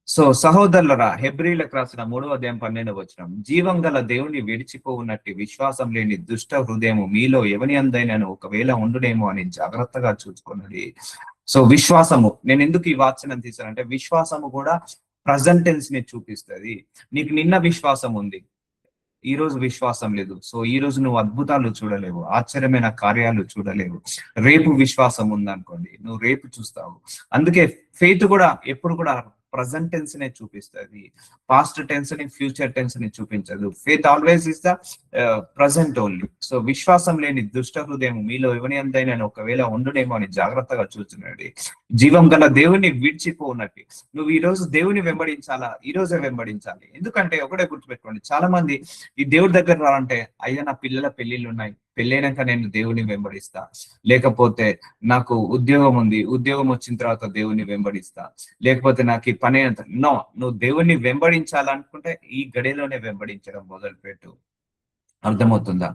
సో సహోదరులరా, హెబ్రీలకు రాసిన 3వ అధ్యాయం 12వ వచనం, జీవం గల దేవుని విడిచిపోవునట్టి విశ్వాసం లేని దుష్ట హృదయము మీలో ఎవని అందైనను ఒకవేళ ఉండునేమో అని జాగ్రత్తగా చూసుకున్నది. సో విశ్వాసము, నేను ఎందుకు ఈ వాచనం తీసానంటే, విశ్వాసము కూడా ప్రజెంట్ టెన్స్ ని చూపిస్తుంది. నీకు నిన్న విశ్వాసం ఉంది, ఈ రోజు విశ్వాసం లేదు. సో ఈ రోజు నువ్వు అద్భుతాలు చూడలేవు, ఆశ్చర్యమైన కార్యాలు చూడలేవు. రేపు విశ్వాసం ఉందనుకోండి, నువ్వు రేపు చూస్తావు. అందుకే ఫెయిత్ కూడా ఎప్పుడు కూడా ప్రజెంట్ టెన్స్ నే చూపిస్తుంది, పాస్ట్ టెన్స్ ని, ఫ్యూచర్ టెన్స్ ని చూపించదు. Faith always is the present only. So విశ్వాసం లేని దుష్ట హృదయం మీలో ఎవని అంతైనా ఒకవేళ ఉండునేమో అని జాగ్రత్తగా చూస్తున్నాడు. జీవం గల దేవుని విడిచిపోనట్టు. నువ్వు ఈ రోజు దేవుని వెంబడించాలా? ఈ రోజే వెంబడించాలి. ఎందుకంటే ఒకటే గుర్తుపెట్టుకోండి, చాలా మంది ఈ దేవుడి దగ్గర రావాలంటే, అయ్యా నా పిల్లల పెళ్లిళ్ళు ఉన్నాయి, పెళ్ళైనాక నేను దేవుని వెంబడిస్తా, లేకపోతే నాకు ఉద్యోగం ఉంది, ఉద్యోగం వచ్చిన తర్వాత దేవుని వెంబడిస్తా, లేకపోతే నాకు ఈ పని నో. నువ్వు దేవుని వెంబడించాలనుకుంటే ఈ గడిలోనే వెంబడించడం మొదలుపెట్టు. అర్థమవుతుందా?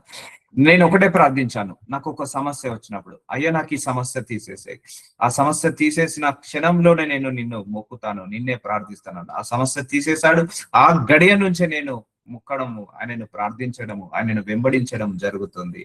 నేను ఒకటే ప్రార్థించాను, నాకు ఒక సమస్య వచ్చినప్పుడు, అయ్యా నాకు ఈ సమస్య తీసేసే, ఆ సమస్య తీసేసిన క్షణంలోనే నేను నిన్ను మొక్కుతాను, నిన్నే ప్రార్థిస్తాను. ఆ సమస్య తీసేశాడు. ఆ గడియ నుంచే నేను ముక్కడము, ఆయనను ప్రార్థించడము, ఆయనను వెంబడించడం జరుగుతుంది.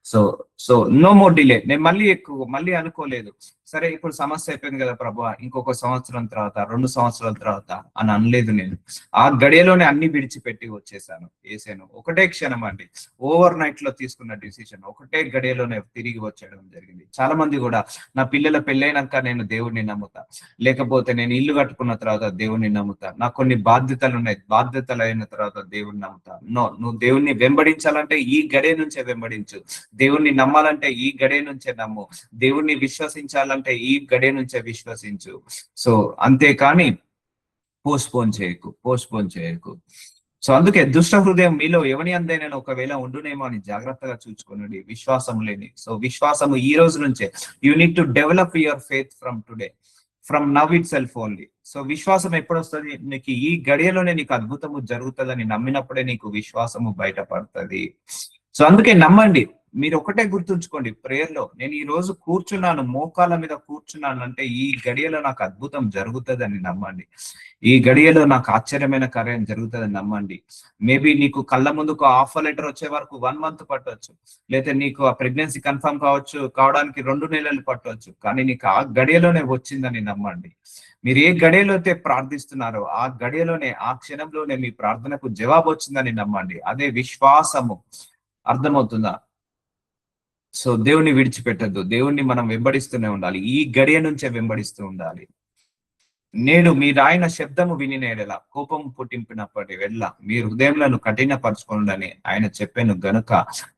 So so no more delay. నేను మళ్ళీ అనుకోలేదు, సరే ఇప్పుడు సమస్య అయిపోయింది కదా ప్రభువా, ఇంకొక సంవత్సరం తర్వాత, 2 సంవత్సరాల తర్వాత అని అనలేదు. నేను ఆ గడియలోనే అన్ని విడిచిపెట్టి వచ్చేసాను. ఒకటే క్షణం అండి, ఓవర్ నైట్ లో తీసుకున్న డిసిషన్, ఒకటే గడియలోనే తిరిగి వచ్చేయడం జరిగింది. చాలా మంది కూడా, నా పిల్లల పెళ్ళైనాక నేను దేవుడిని నమ్ముతా, లేకపోతే నేను ఇల్లు కట్టుకున్న తర్వాత దేవుడిని నమ్ముతా, నాకు కొన్ని బాధ్యతలు ఉన్నాయి, బాధ్యతలు అయిన తర్వాత దేవుడిని నమ్ముతా. నో, నువ్వు దేవుణ్ణి వెంబడించాలంటే ఈ గడియ నుంచే వెంబడించు. దేవుణ్ణి నమ్మాలంటే ఈ గడియ నుంచే నమ్ము. దేవుణ్ణి విశ్వసించాలంటే ఈ గడియ నుంచే విశ్వసించు. సో అంతేకాని పోస్ట్పోన్ చేయకు. సో అందుకే దుష్ట హృదయం మీలో ఎవని అందైనా ఒకవేళ ఉండునేమో అని జాగ్రత్తగా చూసుకునండి, విశ్వాసం లేని. సో విశ్వాసము ఈ రోజు నుంచే, you need to develop your faith from today, from now it self only. So విశ్వాసం ఎప్పుడు వస్తుంది? నీకు ఈ గడియలోనే నీకు అద్భుతము జరుగుతుందని నమ్మినప్పుడే నీకు విశ్వాసము బయటపడుతుంది. సో అందుకే నమ్మండి. మీరు ఒకటే గుర్తుంచుకోండి, ప్రేయర్ లో నేను ఈ రోజు కూర్చున్నాను, మోకాళ్ళ మీద కూర్చున్నాను అంటే ఈ గడియలో నాకు అద్భుతం జరుగుతుందని నమ్మండి. ఈ గడియలో నాకు ఆశ్చర్యమైన కార్యం జరుగుతుందని నమ్మండి. మేబీ నీకు కళ్ళ ముందుకు ఆఫర్ లెటర్ వచ్చే వరకు 1 month పట్టవచ్చు, లేదా నీకు ఆ ప్రెగ్నెన్సీ కన్ఫర్మ్ కావడానికి 2 నెలలు పట్టవచ్చు, కానీ నీకు ఆ గడియలోనే వచ్చిందని నమ్మండి. మీరు ఏ గడియలో అయితే ప్రార్థిస్తున్నారో ఆ గడియలోనే, ఆ క్షణంలోనే మీ ప్రార్థనకు జవాబు వచ్చిందని నమ్మండి. అదే విశ్వాసము. అర్థమవుతుందా? సో దేవుని విడిచిపెట్టద్దు, దేవుణ్ణి మనం వెంబడిస్తూనే ఉండాలి, ఈ గడియ నుంచే వెంబడిస్తూ ఉండాలి. నేడు మీరు ఆయన శబ్దము విని నేడలా కోపం పుట్టింపినప్పటి వెళ్ళ మీ హృదయంలో కఠినపరచుకోండి ఆయన చెప్పాను గనుక,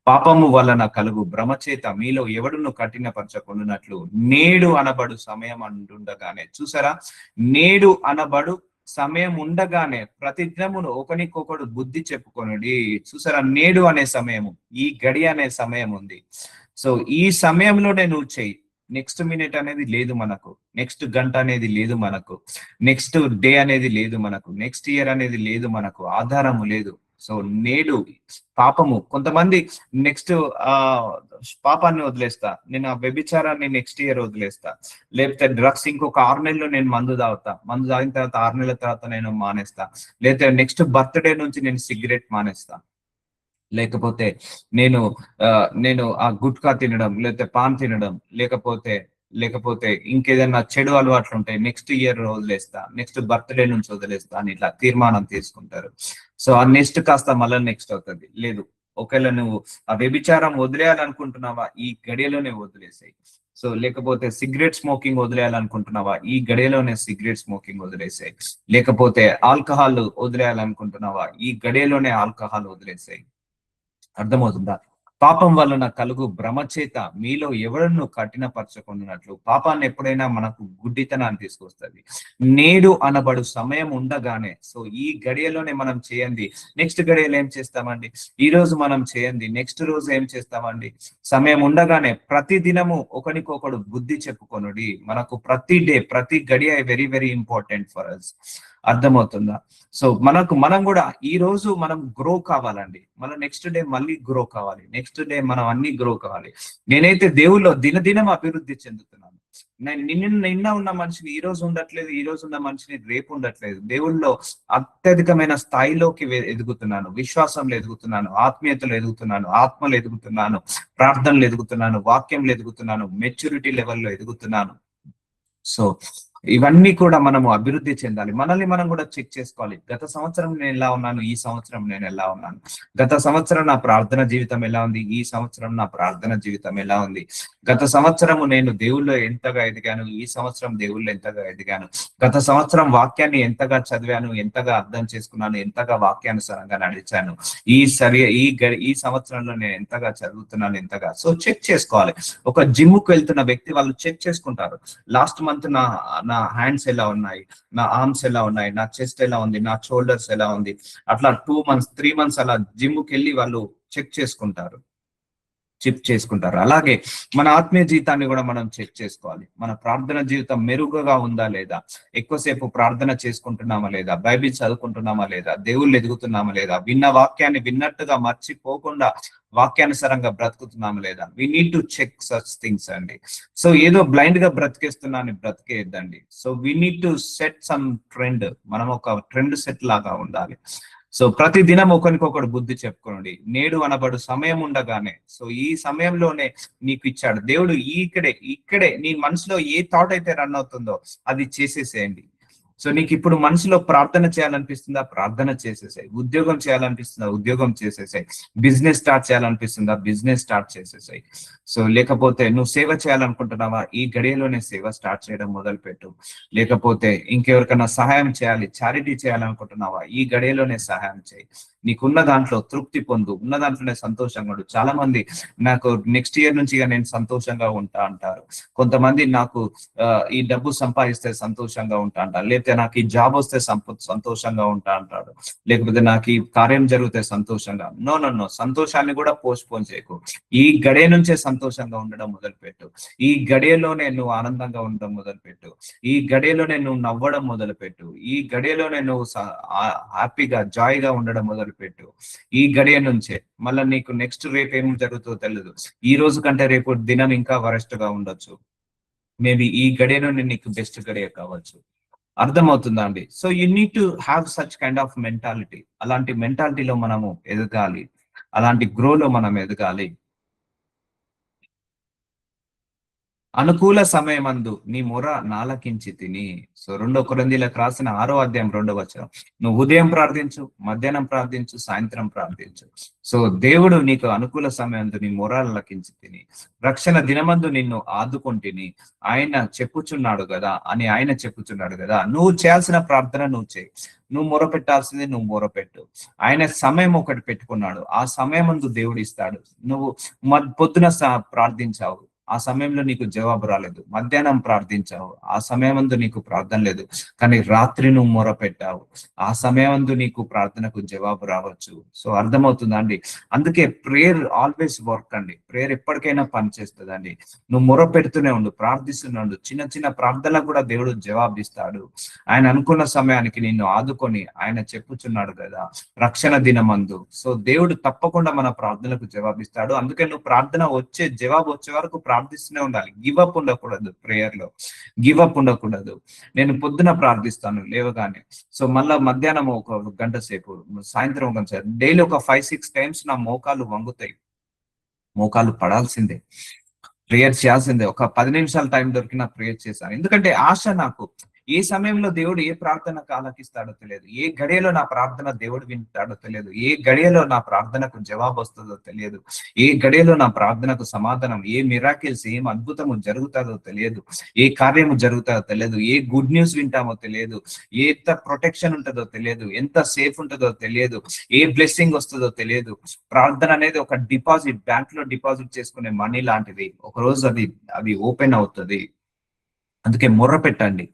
పాపము వలన కలుగు భ్రమచేత మీలో ఎవడును కఠినపరచకుండానట్లు నేడు అనబడు సమయం అంటుండగానే. చూసారా, నేడు అనబడు సమయం ఉండగానే ప్రతి దినమును ఒకనికొకడు బుద్ధి చెప్పుకొనుడి. చూసారా, నేడు అనే సమయము, ఈ గడి అనే సమయం ఉంది. సో ఈ సమయంలోనే నువ్వు చెయ్యి. నెక్స్ట్ మినిట్ అనేది లేదు మనకు, నెక్స్ట్ గంట అనేది లేదు మనకు, నెక్స్ట్ డే అనేది లేదు మనకు, నెక్స్ట్ ఇయర్ అనేది లేదు మనకు, ఆధారము లేదు. సో నేడు పాపము, కొంతమంది నెక్స్ట్ ఆ పాపాన్ని వదిలేస్తా, నేను ఆ వ్యభిచారాన్ని నెక్స్ట్ ఇయర్ వదిలేస్తా, లేకపోతే డ్రగ్స్ ఇంకొక 6 నెలలు నేను మందు తాగుతా, మందు తాగిన తర్వాత 6 నెలల తర్వాత నేను మానేస్తా, లేకపోతే నెక్స్ట్ బర్త్డే నుంచి నేను సిగరెట్ మానేస్తా, లేకపోతే నేను నేను ఆ గుట్కా తినడం, లేకపోతే పాన్ తినడం, లేకపోతే లేకపోతే ఇంకేదైనా చెడు అలవాట్లు ఉంటాయి, నెక్స్ట్ ఇయర్ వదిలేస్తా, నెక్స్ట్ బర్త్డే నుంచి వదిలేస్తా అని ఇట్లా తీర్మానం తీసుకుంటారు. సో ఆ నెక్స్ట్ కాస్త మళ్ళీ నెక్స్ట్ అవుతుంది. లేదు, ఒకవేళ నువ్వు ఆ వ్యభిచారం వదిలేయాలనుకుంటున్నావా, ఈ గడియలోనే వదిలేసాయి. సో లేకపోతే సిగరెట్ స్మోకింగ్ వదిలేయాలనుకుంటున్నావా, ఈ గడియలోనే సిగరెట్ స్మోకింగ్ వదిలేసాయి. లేకపోతే ఆల్కహాల్ వదిలేయాలనుకుంటున్నావా, ఈ గడియలోనే ఆల్కహాల్ వదిలేసాయి. అర్థమవుతుందా? పాపం వలన కలుగు భ్రమ చేత మీలో ఎవరನ್ನು కఠినపరచకుండానట్లు, పాపాన్ని ఎప్పుడైనా మనకు గుడ్డితనాన్ని తీసుకొస్తుంది. నేడు అనబడు సమయం ఉండగానే, సో ఈ గడియలోనే మనం చేయండి, నెక్స్ట్ గడియలో ఏం చేస్తామండి, ఈ రోజు మనం చేయండి, నెక్స్ట్ రోజు ఏం చేస్తామండి, సమయం ఉండగానే ప్రతి దినము ఒకరికొకడు బుద్ధి చెప్పుకొనుడి. మనకు ప్రతి డే, ప్రతి గడియ very very important for us. అర్థమవుతుందా? సో మనం కూడా ఈ రోజు మనం గ్రో కావాలండి, మన నెక్స్ట్ డే మళ్ళీ గ్రో కావాలి, నెక్స్ట్ డే మనం అన్ని గ్రో కావాలి. నేనైతే దేవుల్లో దినదినం అభివృద్ధి చెందుతున్నాను. నేను నిన్న ఉన్న మనిషిని ఈ రోజు ఉండట్లేదు, ఈ రోజు ఉన్న మనిషిని రేపు ఉండట్లేదు. దేవుళ్ళలో అత్యధికమైన స్థాయిలోకి ఎదుగుతున్నాను, విశ్వాసంలో ఎదుగుతున్నాను, ఆత్మీయతలో ఎదుగుతున్నాను, ఆత్మలో ఎదుగుతున్నాను, ప్రార్థనలు ఎదుగుతున్నాను, వాక్యంలో ఎదుగుతున్నాను, మెచ్యూరిటీ లెవెల్లో ఎదుగుతున్నాను. సో ఇవన్నీ కూడా మనము అభివృద్ధి చెందాలి. మనల్ని మనం కూడా చెక్ చేసుకోవాలి. గత సంవత్సరం నేను ఎలా ఉన్నాను, ఈ సంవత్సరం నేను ఎలా ఉన్నాను, గత సంవత్సరం నా ప్రార్థన జీవితం ఎలా ఉంది, ఈ సంవత్సరం నా ప్రార్థన జీవితం ఎలా ఉంది, గత సంవత్సరము నేను దేవుళ్ళో ఎంతగా ఎదిగాను, ఈ సంవత్సరం దేవుళ్ళో ఎంతగా ఎదిగాను, గత సంవత్సరం వాక్యాన్ని ఎంతగా చదివాను, ఎంతగా అర్థం చేసుకున్నాను, ఎంతగా వాక్యానుసారంగా నడిచాను, ఈ సంవత్సరంలో నేను ఎంతగా చదువుతున్నాను, ఎంతగా. సో చెక్ చేసుకోవాలి. ఒక జిమ్ కు వెళ్తున్న వ్యక్తి వాళ్ళు చెక్ చేసుకుంటారు, లాస్ట్ మంత్ నా హ్యాండ్స్ ఎలా ఉన్నాయి, నా ఆర్మ్స్ ఎలా ఉన్నాయి, నా చెస్ట్ ఎలా ఉంది, నా షోల్డర్స్ ఎలా ఉంది, అట్లా 2 months 3 months అలా జిమ్ కి వెళ్ళి వాళ్ళు చెక్ చేసుకుంటారు. అలాగే మన ఆత్మీయ జీవితాన్ని కూడా మనం చెక్ చేసుకోవాలి. మన ప్రార్థన జీవితం మెరుగుగా ఉందా లేదా, ఎక్కువసేపు ప్రార్థన చేసుకుంటున్నామా లేదా, బైబిల్ చదువుకుంటున్నామా లేదా, దేవుళ్ళు ఎదుగుతున్నామా లేదా, విన్న వాక్యాన్ని విన్నట్టుగా మర్చిపోకుండా వాక్యానుసారంగా బ్రతుకుతున్నామా లేదా. We need to check such things అండి. సో ఏదో బ్లైండ్ గా బ్రతికేస్తున్నాను బ్రతికేద్దండి. So we need to set some trend, మనం ఒక ట్రెండ్ సెట్ లాగా ఉండాలి. సో ప్రతి దినం ఒకరికొకడు బుద్ధి చెప్పుకోండి, నేడు అనబడు సమయం ఉండగానే. సో ఈ సమయంలోనే నీకు ఇచ్చాడు దేవుడు. ఇక్కడే నీ మనసులో ఏ థాట్ అయితే రన్ అవుతుందో అది చేసేసేయండి. సో నీకు ఇప్పుడు మనసులో ప్రార్థన చేయాలనిపిస్తుందా, ప్రార్థన చేసేసాయి. ఉద్యోగం చేయాలనిపిస్తుందా, ఉద్యోగం చేసేసాయి. బిజినెస్ స్టార్ట్ చేయాలనిపిస్తుందా, బిజినెస్ స్టార్ట్ చేసేసాయి. సో లేకపోతే నువ్వు సేవ చేయాలనుకుంటున్నావా, ఈ గడియలోనే సేవ స్టార్ట్ చేయడం మొదలుపెట్టు. లేకపోతే ఇంకెవరికైనా సహాయం చేయాలి, చారిటీ చేయాలనుకుంటున్నావా, ఈ గడియలోనే సహాయం చేయి. నీకున్న దాంట్లో తృప్తి పొందు, ఉన్న దాంట్లోనే సంతోషంగా ఉండు. చాలా మంది నాకు నెక్స్ట్ ఇయర్ నుంచి నేను సంతోషంగా ఉంటా అంటారు. కొంతమంది నాకు ఈ డబ్బు సంపాదిస్తే సంతోషంగా ఉంటా అంటారు, లేకపోతే నాకు ఈ జాబ్ వస్తే సంతోషంగా ఉంటా అంటాడు, లేకపోతే నాకు ఈ కార్యం జరిగితే సంతోషంగా. నో, సంతోషాన్ని కూడా పోస్ట్ పోన్ చేయకు. ఈ గడియ నుంచే సంతోషంగా ఉండడం మొదలుపెట్టు. ఈ గడియలోనే నువ్వు ఆనందంగా ఉండడం మొదలుపెట్టు. ఈ గడియలోనే నువ్వు నవ్వడం మొదలుపెట్టు. ఈ గడియలోనే నువ్వు హ్యాపీగా జాయ్గా ఉండడం మొదలుపెట్టు. ఈ గడియ నుంచే మళ్ళీ నీకు నెక్స్ట్ రేపు ఏం జరుగుతుందో తెలియదు. ఈ రోజు కంటే రేపు దినం ఇంకా వరస్ట్ గా ఉండొచ్చు. మేబీ ఈ గడియలోనే నీకు బెస్ట్ గడియ కావచ్చు. అర్థమవుతుందా అండి? So you need to have such kind of mentality. అలాంటి మెంటాలిటీలో మనము ఎదగాలి, అలాంటి గ్రోలో మనం ఎదగాలి. అనుకూల సమయమందు నీ మొర నాలకించి తిని. సో 2 కొరింథీయులకు రాసిన 6వ అధ్యాయం 2వ వచనం. నువ్వు ఉదయం ప్రార్థించు, మధ్యాహ్నం ప్రార్థించు, సాయంత్రం ప్రార్థించు. సో దేవుడు నీకు అనుకూల సమయందు నీ మొర ఆలకించి తిని, రక్షణ దినమందు నిన్ను ఆదుకుంటుని ఆయన చెప్పుచున్నాడు కదా. నువ్వు చేయాల్సిన ప్రార్థన నువ్వు చేయి. నువ్వు మొరపెట్టాల్సింది నువ్వు మొరపెట్టు. ఆయన సమయం ఒకటి పెట్టుకున్నాడు, ఆ సమయం ముందు దేవుడు ఇస్తాడు. నువ్వు పొద్దున ప్రార్థించావు, ఆ సమయంలో నీకు జవాబు రాలేదు. మధ్యాహ్నం ప్రార్థించావు, ఆ సమయమందు నీకు ప్రార్థన లేదు. కానీ రాత్రి నువ్వు మొర పెట్టావు, ఆ సమయమందు నీకు ప్రార్థనకు జవాబు రావచ్చు. సో అర్థమవుతుందా అండి? అందుకే ప్రేయర్ ఆల్వేస్ వర్క్ అండి. ప్రేయర్ ఎప్పటికైనా పనిచేస్తుందండి. నువ్వు మొర పెడుతూనే ఉండు, ప్రార్థిస్తూనే ఉండు. చిన్న చిన్న ప్రార్థనలకు కూడా దేవుడు జవాబిస్తాడు. ఆయన అనుకున్న సమయానికి నిన్ను ఆదుకొని ఆయన చెప్పుచున్నాడు కదా రక్షణ దినమందు. సో దేవుడు తప్పకుండా మన ప్రార్థనలకు జవాబిస్తాడు. అందుకే నువ్వు ప్రార్థన జవాబు వచ్చే వరకు ప్రార్థిస్తూనే ఉండాలి. గివ్ అప్ ఉండకూడదు. ప్రేయర్ లో గివ్ అప్ ఉండకూడదు. నేను పొద్దున ప్రార్థిస్తాను లేవగానే, సో మళ్ళా మధ్యాహ్నం ఒక గంట సేపు, సాయంత్రం ఒక గంట సేపు, డైలీ ఒక 5-6 టైమ్స్ నా మోకాలు వంగుతాయి. మోకాలు పడాల్సిందే, ప్రేయర్ చేయాల్సిందే. ఒక 10 నిమిషాల టైం దొరికినా ప్రేయర్ చేశాను. ఎందుకంటే ఆశ నాకు. ఏ సమయంలో దేవుడు ఏ ప్రార్థనకు ఆలకిస్తాడో తెలియదు. ఏ గడియలో నా ప్రార్థన దేవుడు వింటాడో తెలియదు. ఏ గడియలో నా ప్రార్థనకు జవాబు వస్తుందో తెలియదు. ఏ గడియలో నా ప్రార్థనకు సమాధానం, ఏ మిరాకిల్స్, ఏం అద్భుతము జరుగుతుందో తెలియదు. ఏ కార్యము జరుగుతుందో తెలియదు. ఏ గుడ్ న్యూస్ వింటామో తెలియదు. ఎంత ప్రొటెక్షన్ ఉంటుందో తెలియదు. ఎంత సేఫ్ ఉంటుందో తెలియదు. ఏ బ్లెస్సింగ్ వస్తుందో తెలియదు. ప్రార్థన అనేది ఒక డిపాజిట్, బ్యాంక్ లో డిపాజిట్ చేసుకునే మనీ లాంటిది. ఒక రోజు అది ఓపెన్ అవుతుంది. అందుకే మొర్ర పెట్టండి.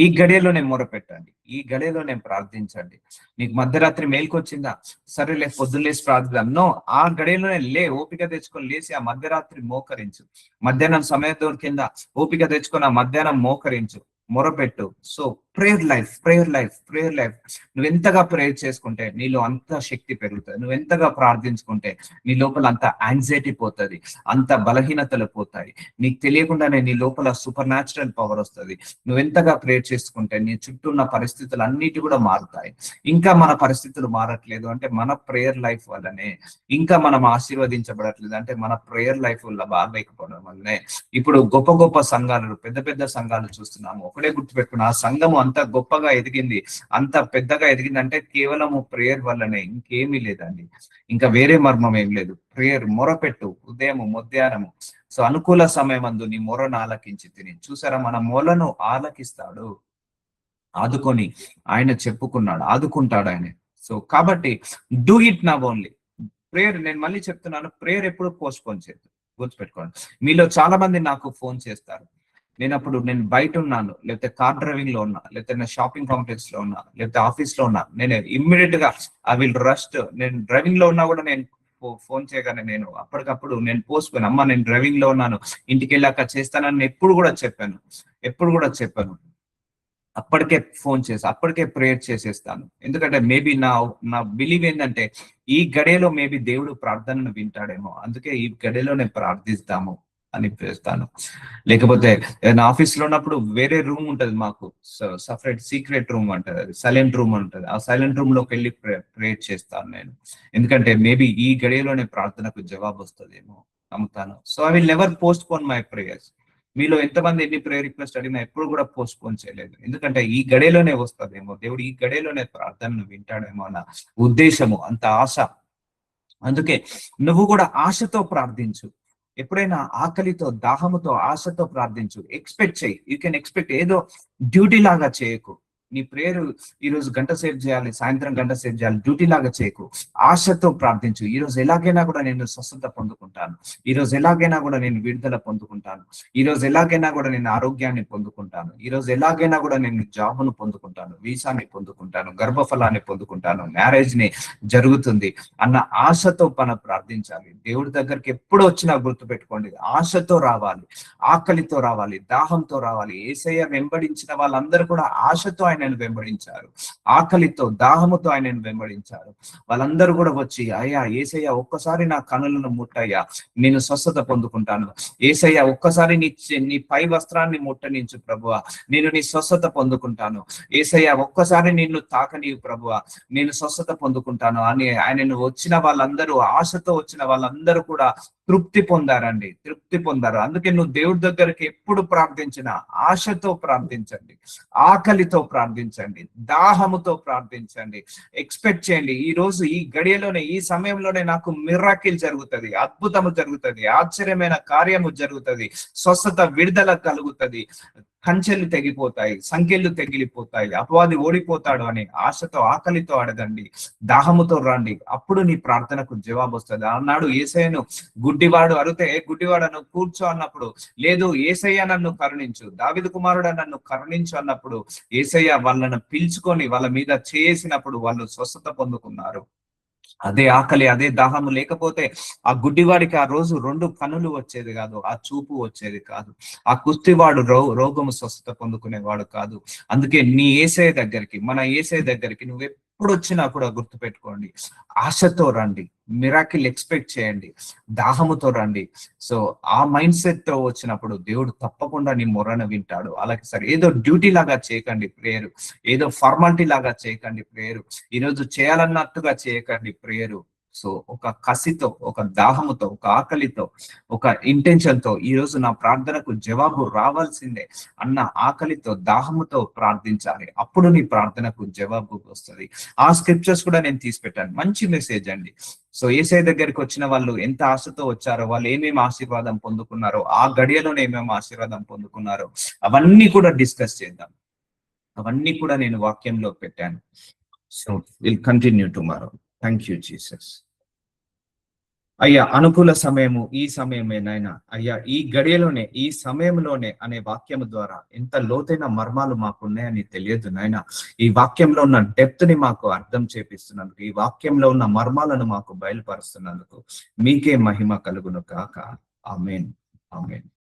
ఈ గడియలోనే మొర్ర పెట్టండి. ఈ గడియలోనే ప్రార్థించండి. నీకు మధ్యరాత్రి మేల్కొచ్చిందా, సరేలే పొద్దున్న లేసి ప్రార్థిద్దాం. నో, ఆ గడియలోనే ఓపిక తెచ్చుకొని లేచి ఆ మధ్యరాత్రి మోకరించు. మధ్యాహ్నం సమయం దొరికిందా, ఓపిక తెచ్చుకొని ఆ మధ్యాహ్నం మోకరించు, మొరపెట్టు. So prayer life, prayer life, prayer life. నువ్వు ఎంతగా ప్రేయర్ చేసుకుంటే నీలో అంత శక్తి పెరుగుతుంది. నువ్వు ఎంతగా ప్రార్థించుకుంటే నీ లోపల అంత యాంగ్జైటీ పోతుంది, అంత బలహీనతలు పోతాయి. నీకు తెలియకుండానే నీ లోపల సూపర్ న్యాచురల్ పవర్ వస్తుంది. నువ్వు ఎంతగా ప్రేయర్ చేసుకుంటే నీ చుట్టూ ఉన్న పరిస్థితులు అన్నిటి కూడా మారుతాయి. ఇంకా మన పరిస్థితులు మారట్లేదు అంటే మన ప్రేయర్ లైఫ్ వల్లనే. ఇంకా మనం ఆశీర్వదించబడట్లేదు అంటే మన ప్రేయర్ లైఫ్ వల్ల బాగలేకపోవడం వల్లనే. ఇప్పుడు గొప్ప గొప్ప సంఘాలు, పెద్ద పెద్ద సంఘాలు చూస్తున్నాము. ఒకటే గుర్తుపెట్టుకున్న, ఆ సంఘము అంత గొప్పగా ఎదిగింది, అంత పెద్దగా ఎదిగింది అంటే కేవలము ప్రేయర్ వల్లనే, ఇంకేమీ లేదండి. ఇంకా వేరే మర్మం ఏం లేదు. ప్రేయర్, మొరపెట్టు, ఉదయము మధ్యాహ్నము. సో అనుకూల సమయం అందు నీ మొరను ఆలకించి తిని. చూసారా, మన మొలను ఆలకిస్తాడు, ఆదుకొని ఆయన చెప్పుకున్నాడు, ఆదుకుంటాడు ఆయన. సో కాబట్టి do it now only. Prayer, నేను మళ్ళీ చెప్తున్నాను, ప్రేయర్ ఎప్పుడు పోస్ట్ పోన్ చేయొద్దు. గుర్తుపెట్టుకోండి. మీలో చాలా మంది నాకు ఫోన్ చేస్తారు. నేను బయట ఉన్నాను, లేకపోతే కార్ డ్రైవింగ్ లో ఉన్నా, లేకపోతే నేను షాపింగ్ కాంప్లెక్స్ లో ఉన్నా, లేకపోతే ఆఫీస్ లో ఉన్నా, నేను ఇమ్మీడియట్ గా ఐ విల్ రస్ట్. నేను డ్రైవింగ్ లో ఉన్నా కూడా నేను ఫోన్ చేయగానే నేను అప్పటికప్పుడు నేను పోస్ట్ పోయాను, అమ్మ నేను డ్రైవింగ్ లో ఉన్నాను, ఇంటికి వెళ్ళాక చేస్తానని ఎప్పుడు కూడా చెప్పాను. అప్పటికే ఫోన్ చేసి అప్పటికే ప్రేయర్ చేసేస్తాను. ఎందుకంటే మేబీ నా బిలీవ్ ఏంటంటే ఈ గడియలో మేబీ దేవుడు ప్రార్థనను వింటాడేమో, అందుకే ఈ గడియలో నేను ప్రార్థిస్తాము అని చేస్తాను. లేకపోతే ఏదైనా ఆఫీస్ లో ఉన్నప్పుడు వేరే రూమ్ ఉంటది మాకు, సపరేట్ సీక్రెట్ రూమ్ అంటది, అది సైలెంట్ రూమ్ ఉంటది. ఆ సైలెంట్ రూమ్ లోకి వెళ్ళి ప్రేయర్ చేస్తాను నేను. ఎందుకంటే మేబీ ఈ గడియలోనే ప్రార్థనకు జవాబు వస్తుందేమో నమ్ముతాను. So I will never post phone my prayers. మీలో ఎంతమంది ఎన్ని ప్రేయర్ రిక్వెస్ట్ అడిగినా ఎప్పుడు కూడా పోస్ట్ పోన్ చేయలేదు. ఎందుకంటే ఈ గడియలోనే వస్తుందేమో, దేవుడు ఈ గడియలోనే ప్రార్థనను వింటాడేమో అన్న ఉద్దేశము, అంత ఆశ. అందుకే నువ్వు కూడా ఆశతో ప్రార్థించు. ఎప్పుడైనా ఆకలితో, దాహముతో, ఆశతో ప్రార్థించు. ఎక్స్పెక్ట్ చేయి. You can expect. ఏదో డ్యూటీ లాగా చేయకు. నీ ప్రేయర్ ఈ రోజు గంట సేపు చేయాలి, సాయంత్రం గంట సేపు చేయాలి, డ్యూటీ లాగా చేయకు. ఆశతో ప్రార్థించు. ఈ రోజు ఎలాగైనా కూడా నేను స్వస్థత పొందుకుంటాను, ఈ రోజు ఎలాగైనా కూడా నేను విడుదల పొందుకుంటాను, ఈ రోజు ఎలాగైనా కూడా నేను ఆరోగ్యాన్ని పొందుకుంటాను, ఈ రోజు ఎలాగైనా కూడా నేను జాబును పొందుకుంటాను, వీసాని పొందుకుంటాను, గర్భఫలాన్ని పొందుకుంటాను, మ్యారేజ్ ని జరుగుతుంది అన్న ఆశతో మనం ప్రార్థించాలి. దేవుడి దగ్గరికి ఎప్పుడు వచ్చినా గుర్తుపెట్టుకోండి, ఆశతో రావాలి, ఆకలితో రావాలి, దాహంతో రావాలి. యేసయ్య వెంబడించిన వాళ్ళందరూ కూడా ఆశతో ఆయనను వెంబడించారు, ఆకలితో, దాహముతో ఆయనను వెంబడించారు. వాళ్ళందరూ కూడా వచ్చి, అయ్యా యేసయ్య ఒక్కసారి నా కనులను ముట్టయ్యా, నేను స్వస్థత పొందుకుంటాను. యేసయ్య ఒక్కసారి నీ పై వస్త్రాన్ని ముట్టనించు ప్రభువా, నేను నీ స్వస్థత పొందుకుంటాను. యేసయ్య ఒక్కసారి నిన్ను తాకనీయు ప్రభువా, నేను స్వస్థత పొందుకుంటాను అని ఆయనను వచ్చిన వాళ్ళందరూ, ఆశతో వచ్చిన వాళ్ళందరూ కూడా తృప్తి పొందారండి, తృప్తి పొందారు. అందుకే నువ్వు దేవుడి దగ్గరికి ఎప్పుడు ప్రార్థించినా ఆశతో ప్రార్థించండి, ఆకలితో ప్రార్థించండి, దాహముతో ప్రార్థించండి. ఎక్స్పెక్ట్ చేయండి, ఈ రోజు ఈ గడియలోనే, ఈ సమయంలోనే నాకు మిరాకిల్ జరుగుతుంది, అద్భుతము జరుగుతుంది, ఆశ్చర్యమైన కార్యము జరుగుతుంది, స్వస్థత, విడుదల కలుగుతుంది, కంచెలు తెగిపోతాయి, సంఖ్యలు తెగిలిపోతాయి, అపవాది ఓడిపోతాడు అని ఆశతో ఆకలితో అడగండి, దాహముతో రండి, అప్పుడు నీ ప్రార్థనకు జవాబు వస్తుంది. అన్నాడు యేసయ్యను గుడ్డివాడు అడిగితే గుడ్డివాడను కూర్చో అన్నప్పుడు, లేదు యేసయ్య నన్ను కరుణించు, దావీదు కుమారుడా నన్ను కరుణించు అన్నప్పుడు యేసయ్య వాళ్ళను పిలుచుకొని వాళ్ళ మీద చేసినప్పుడు వాళ్ళు స్వస్థత పొందుకున్నారు. అదే ఆకలి, అదే దాహము లేకపోతే ఆ గుడ్డివాడికి ఆ రోజు 2 కనులు వచ్చేది కాదు, ఆ చూపు వచ్చేది కాదు, ఆ కుష్టివాడు రోగము స్వస్థత పొందుకునేవాడు కాదు. అందుకే నీ యేసయ్య దగ్గరికి, మన యేసయ్య దగ్గరికి నువ్వు ఎప్పుడు వచ్చినా కూడా గుర్తుపెట్టుకోండి, ఆశతో రండి, మిరాకిల్ ఎక్స్పెక్ట్ చేయండి, దాహముతో రండి. సో ఆ మైండ్ సెట్ తో వచ్చినప్పుడు దేవుడు తప్పకుండా నీ మొరను వింటాడు. అలాగే సరే ఏదో డ్యూటీ లాగా చేయకండి ప్రేయర్, ఏదో ఫార్మాలిటీ లాగా చేయకండి ప్రేయర్, ఈరోజు చేయాలన్నట్టుగా చేయకండి ప్రేయరు. సో ఒక కసితో, ఒక దాహముతో, ఒక ఆకలితో, ఒక ఇంటెన్షన్ తో ఈ రోజు నా ప్రార్థనకు జవాబు రావాల్సిందే అన్న ఆకలితో, దాహముతో ప్రార్థించాలి. అప్పుడు నీ ప్రార్థనకు జవాబు వస్తుంది. ఆ స్క్రిప్చర్స్ కూడా నేను తీసి పెట్టాను, మంచి మెసేజ్ అండి. సో యేసయ్య దగ్గరికి వచ్చిన వాళ్ళు ఎంత ఆశతో వచ్చారో, వాళ్ళు ఏమేమి ఆశీర్వాదం పొందుకున్నారో, ఆ గడియలోనే ఏమేమి ఆశీర్వాదం పొందుకున్నారో అవన్నీ కూడా డిస్కస్ చేద్దాం. అవన్నీ కూడా నేను వాక్యంలో పెట్టాను. So will continue tomorrow. Thank you Jesus. అయ్యా అనుకూల సమయము ఈ సమయమేనైనా అయ్యా, ఈ గడియలోనే, ఈ సమయంలోనే అనే వాక్యము ద్వారా ఎంత లోతైన మర్మాలు మాకు ఉన్నాయని తెలియదు నాయన. ఈ వాక్యంలో ఉన్న డెప్త్ ని మాకు అర్థం చేపిస్తున్నందుకు, ఈ వాక్యంలో ఉన్న మర్మాలను మాకు బయలుపరుస్తున్నందుకు మీకే మహిమ కలుగును కాక. ఆమేన్, ఆమేన్.